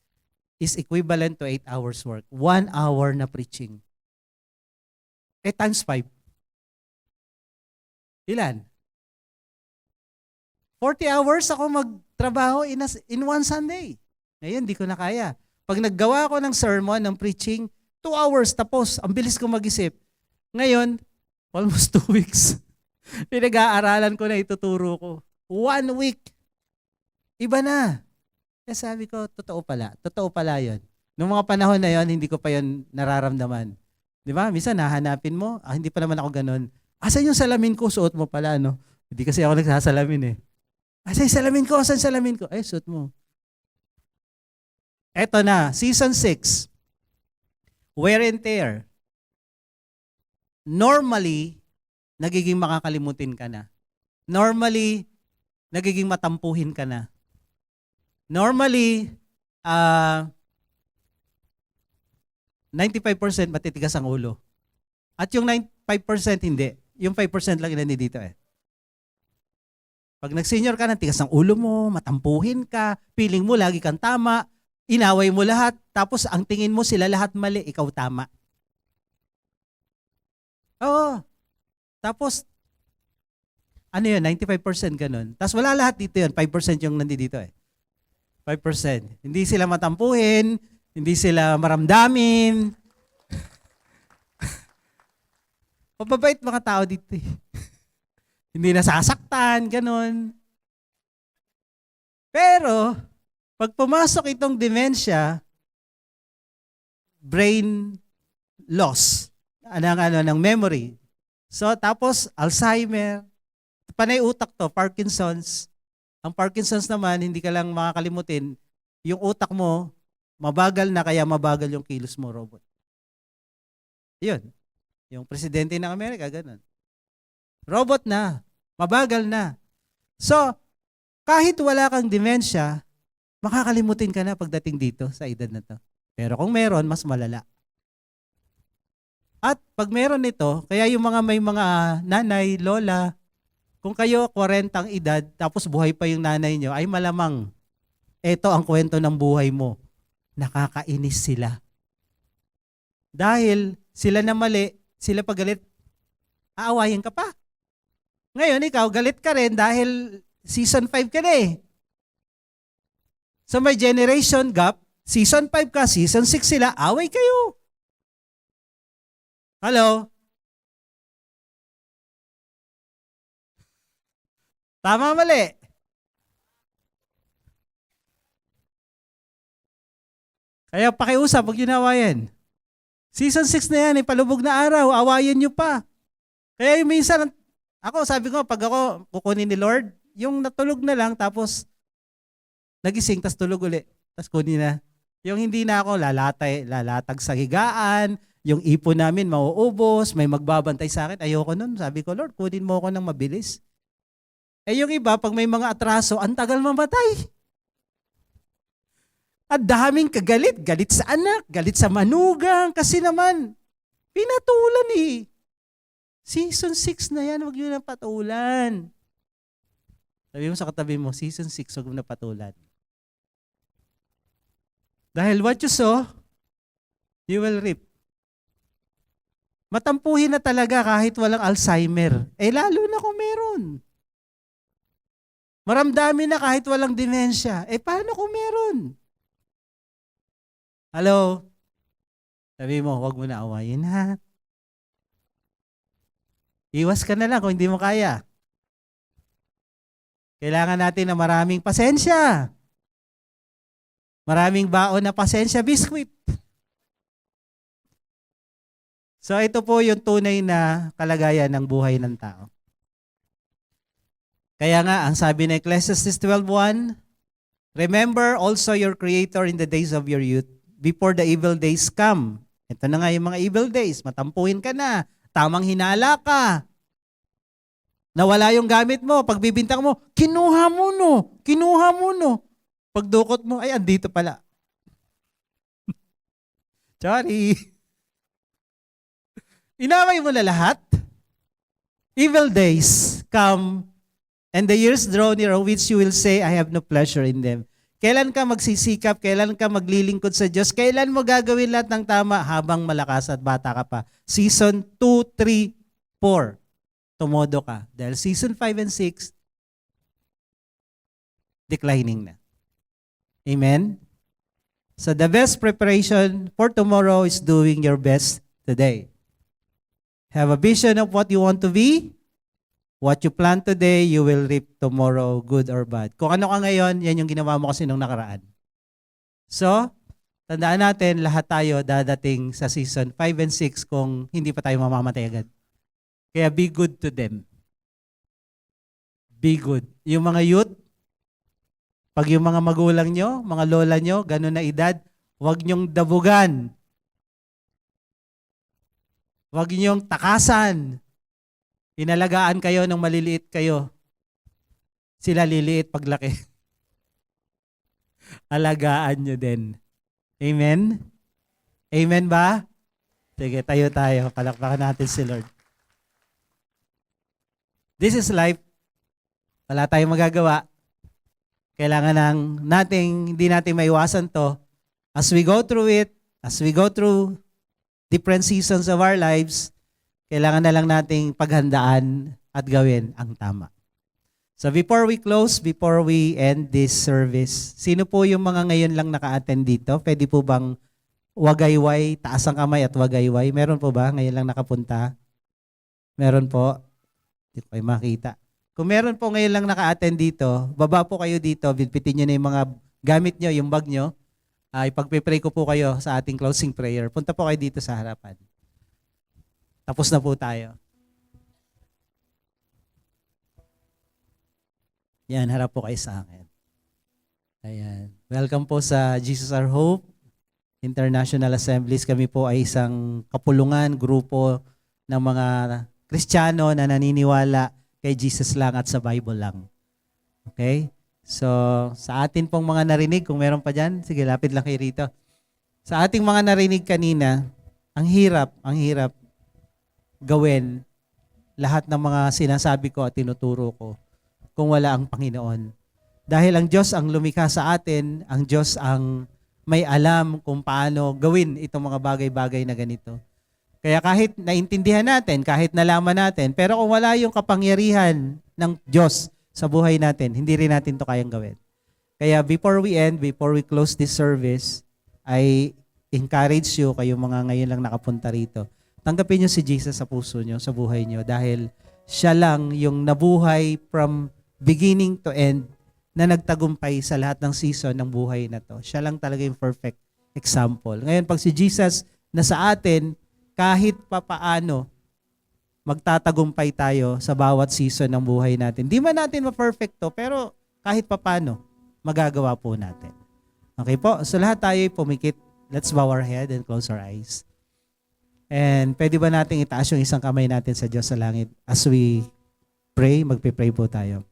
is equivalent to 8 hours work. 1 hour na preaching. 8 times 5. Ilan? 40 hours ako magtrabaho in one Sunday. Ngayon, di ko na kaya. Pag naggawa ko ng sermon, ng preaching, 2 hours tapos. Ang bilis ko mag-isip. Ngayon, almost 2 weeks. Pinag-aaralan ko na ituturo ko. 1 week. Iba na. Kaya sabi ko, totoo pala. Totoo pala yun. Noong mga panahon na yun, hindi ko pa yun nararamdaman. Di ba? Minsan nahanapin mo, hindi pa naman ako ganun. Asan yung salamin ko? Suot mo pala, no? Hindi kasi ako nagsasalamin eh. Asan yung salamin ko? Asan yung salamin ko? Ay, suot mo. Eto na, season 6. Wear and tear. Normally, nagiging makakalimutin ka na. Normally, nagiging matampuhin ka na. Normally, 95% matitigas ang ulo. At yung 5% hindi. Yung 5% lang ilan dito eh. Pag nag-senior ka, tigas ang ulo mo, matampuhin ka, feeling mo lagi kang tama, inaway mo lahat, tapos ang tingin mo sila lahat mali, ikaw tama. Oo. Tapos, ano yun, 95% ganun. Tapos wala lahat dito yun, 5% yung nandito eh. 5%. Hindi sila matampuhin, hindi sila maramdamin. Mababait mga tao dito eh. Hindi nasasaktan, ganun. Pero, pag pumasok itong dementia, brain loss, ng memory. So, tapos, Alzheimer, panay utak to, Parkinson's. Ang Parkinson's naman, hindi ka lang makakalimutin, yung utak mo, mabagal na kaya mabagal yung kilos mo, robot. Yun. Yung presidente ng Amerika, ganun. Robot na. Mabagal na. So, kahit wala kang dementia, makakalimutin ka na pagdating dito sa edad na to. Pero kung meron, mas malala. At pag meron nito, kaya yung mga may mga nanay, lola, kung kayo 40 ang edad, tapos buhay pa yung nanay nyo, ay malamang, eto ang kwento ng buhay mo. Nakakainis sila. Dahil sila na mali, sila pagalit, aawayin ka pa. Ngayon, ikaw, galit ka rin dahil season 5 ka na eh. So may generation gap, season 5 ka, season 6 sila, away kayo. Hello? Tama, mali. Kaya pakiusap, huwag yun awayan. Season 6 na yan, palubog na araw, awayan nyo pa. Kaya yung minsan, ako sabi ko, pag ako kukunin ni Lord, yung natulog na lang, tapos nagising, tas tulog uli, tas kunin na. Yung hindi na ako lalatag sa higaan, yung ipon namin mauubos, may magbabantay sa akin, ayoko nun. Sabi ko, Lord, kunin mo ako ng mabilis. Eh yung iba, pag may mga atraso, ang tagal mamatay. At daming kagalit, galit sa anak, galit sa manugang, kasi naman, pinatulan eh. Season 6 na yan, huwag nyo na patulan. Sabi mo sa katabi mo, season 6, huwag mo na patulan. Dahil what you sow, you will reap. Matampuhin na talaga kahit walang Alzheimer. Eh lalo na kung meron. Maramdamin na kahit walang dementia. Eh paano kung meron? Hello? Sabi mo, huwag mo na awayin ha. Iwas ka na lang kung hindi mo kaya. Kailangan natin ng maraming pasensya. Maraming baon na pasensya biskwit. So ito po yung tunay na kalagayan ng buhay ng tao. Kaya nga, ang sabi ng Ecclesiastes 12:1, remember also your Creator in the days of your youth, before the evil days come. Ito na nga yung mga evil days, matampuhin ka na, tamang hinala ka, nawala yung gamit mo, pagbibintang mo, kinuha mo no. Pagdukot mo, ay andito pala. Sorry. Inaway mo na lahat. Evil days come, and the years draw near on which you will say, I have no pleasure in them. Kailan ka magsisikap, kailan ka maglilingkod sa Diyos, kailan mo gagawin lahat ng tama habang malakas at bata ka pa. Season 2, 3, 4, tumodo ka. Dahil season 5 and 6, declining na. Amen? So the best preparation for tomorrow is doing your best today. Have a vision of what you want to be. What you plant today, you will reap tomorrow, good or bad. Kung ano ka ngayon, yan yung ginawa mo kasi nung nakaraan. So, tandaan natin, lahat tayo dadating sa season 5 and 6 kung hindi pa tayo mamamatay agad. Kaya be good to them. Be good. Yung mga youth, pag yung mga magulang nyo, mga lola nyo, ganun na edad, huwag nyong dabugan. Huwag niyong takasan. Inalagaan kayo nung maliliit kayo. Sila liliit paglaki. Alagaan nyo din. Amen? Amen ba? Sige, tayo. Palakpakan natin si Lord. This is life. Wala tayong magagawa. Kailangan hindi natin maiwasan to. As we go through it, as we go through different seasons of our lives, kailangan na lang nating paghandaan at gawin ang tama. So before we close, before we end this service, sino po yung mga ngayon lang naka-attend dito? Pwede po bang wagayway, taas ang kamay at wagayway? Meron po ba ngayon lang nakapunta? Meron po? Hindi ko kayo makita. Kung meron po ngayon lang naka-attend dito, baba po kayo dito, bitbitin nyo na yung mga gamit nyo, yung bag nyo. Ipagpipray ko po kayo sa ating closing prayer. Punta po kayo dito sa harapan. Tapos na po tayo. Yan, harap po kayo sa akin. Ayan. Welcome po sa Jesus Our Hope International Assemblies. Kami po ay isang kapulungan, grupo ng mga Kristiyano na naniniwala kay Jesus lang at sa Bible lang. Okay? So, sa atin pong mga narinig, kung meron pa dyan, sige, lapit lang kayo rito. Sa ating mga narinig kanina, ang hirap gawin lahat ng mga sinasabi ko at tinuturo ko kung wala ang Panginoon. Dahil ang Diyos ang lumikha sa atin, ang Diyos ang may alam kung paano gawin itong mga bagay-bagay na ganito. Kaya kahit naintindihan natin, kahit nalaman natin, pero kung wala yung kapangyarihan ng Diyos sa buhay natin, hindi rin natin to kayang gawin. Kaya before we close this service, I encourage you, kayo mga ngayon lang nakapunta rito, tanggapin nyo si Jesus sa puso nyo, sa buhay nyo, dahil siya lang yung nabuhay from beginning to end na nagtagumpay sa lahat ng season ng buhay na to. Siya lang talaga yung perfect example. Ngayon, pag si Jesus na sa atin, kahit papaano, magtatagumpay tayo sa bawat season ng buhay natin. Di man natin ma-perfecto, pero kahit papaano, magagawa po natin. Okay po? So lahat tayo pumikit. Let's bow our head and close our eyes. And pwede ba nating itaas yung isang kamay natin sa Diyos sa langit? As we pray, magpipray po tayo.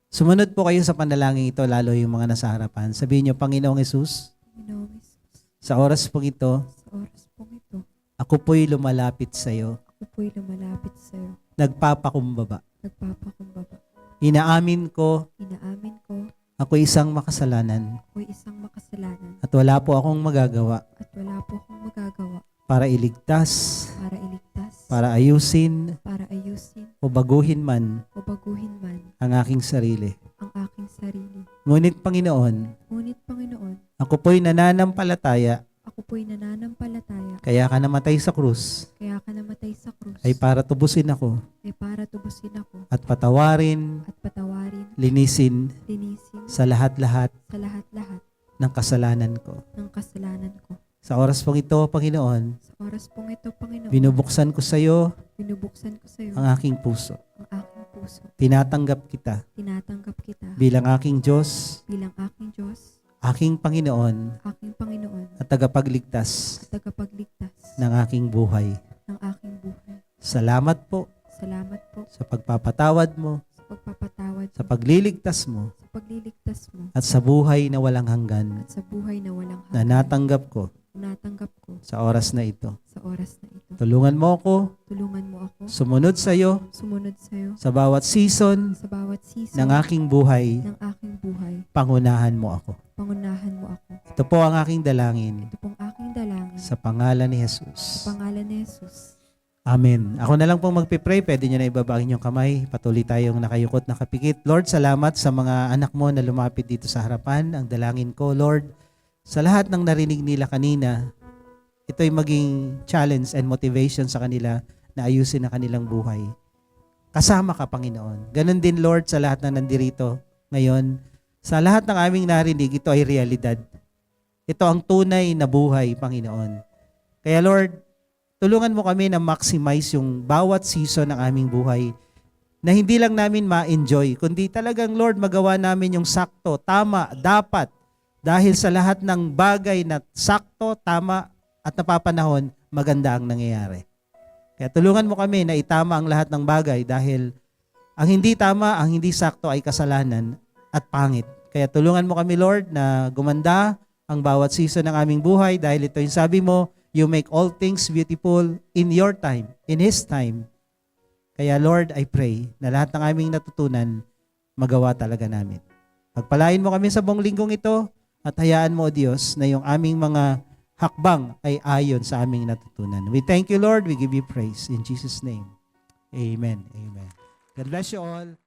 Sumunod po kayo sa panalangin ito, lalo yung mga nasa harapan. Sabihin niyo, Panginoong Hesus, Panginoong Hesus, sa oras pong ito, sa oras pong ito, ako po'y lumalapit sa iyo. ako po'y lumalapit sa iyo, Nagpapakumbaba. nagpapakumbaba. Inaamin ko, Inaamin ko, ako isang makasalanan ako'y isang makasalanan at wala po akong magagawa at wala po akong magagawa para iligtas, para iligtas, para ayusin para ayusin o baguhin man o baguhin man ang aking sarili. ang aking sarili. Ngunit Panginoon, Ngunit Panginoon, ako po'y nananampalataya ako po'y nananampalataya, kaya ka namatay sa krus kaya ka namatay sa krus, ay para tubusin ako ay para tubusin ako at patawarin, at patawarin, linisin linisin sa lahat-lahat sa lahat-lahat ng kasalanan ko. ng kasalanan ko. Sa oras pong ito, Panginoon, Sa oras pong ito, Panginoon, binubuksan ko sa iyo binubuksan ko sa iyo ang aking puso. ang aking puso. Tinatanggap kita Tinatanggap kita bilang aking Diyos, bilang aking Diyos, aking Panginoon aking Panginoon, at tagapagligtas at tagapagligtas ng aking buhay. ng aking buhay. Salamat po Salamat po sa pagpapatawad mo, sa pagpapatawad sa mo, pagliligtas mo, sa pagliligtas mo, at sa buhay na walang hanggan at sa buhay na walang na hanggan natanggap ko na natanggap ko sa oras na ito. sa oras na ito. Tulungan mo ako Tulungan mo ako sumunod sa iyo sumunod sa iyo sa bawat season sa bawat season ng aking buhay. ng aking buhay. Pangunahan mo ako. Pangunahan mo ako. Ito po ang aking dalangin Ito pong aking dalangin sa pangalan ni Jesus. sa pangalan ni Jesus. Amen. Ako na lang pong magpipray. Pwede nyo na ibaba ang inyong kamay. Patuloy tayong nakayukot, nakapikit. Lord, salamat sa mga anak mo na lumapit dito sa harapan. Ang dalangin ko, Lord, sa lahat ng narinig nila kanina, ito'y maging challenge and motivation sa kanila na ayusin ang kanilang buhay. Kasama ka, Panginoon. Ganon din, Lord, sa lahat ng nandirito ngayon. Sa lahat ng aming narinig, ito ay realidad. Ito ang tunay na buhay, Panginoon. Kaya, Lord, tulungan mo kami na maximize yung bawat season ng aming buhay na hindi lang namin ma-enjoy, kundi talagang, Lord, magawa namin yung sakto, tama, dapat. Dahil sa lahat ng bagay na sakto, tama, at napapanahon, maganda ang nangyayari. Kaya tulungan mo kami na itama ang lahat ng bagay dahil ang hindi tama, ang hindi sakto ay kasalanan at pangit. Kaya tulungan mo kami, Lord, na gumanda ang bawat season ng aming buhay dahil ito yung sabi mo, you make all things beautiful in your time, in His time. Kaya Lord, I pray na lahat ng aming natutunan, magawa talaga namin. Pagpalain mo kami sa buong linggong ito at hayaan mo, O Diyos, na yung aming mga hakbang ay ayon sa aming natutunan. We thank you, Lord. We give you praise. In Jesus' name. Amen. Amen. God bless you all.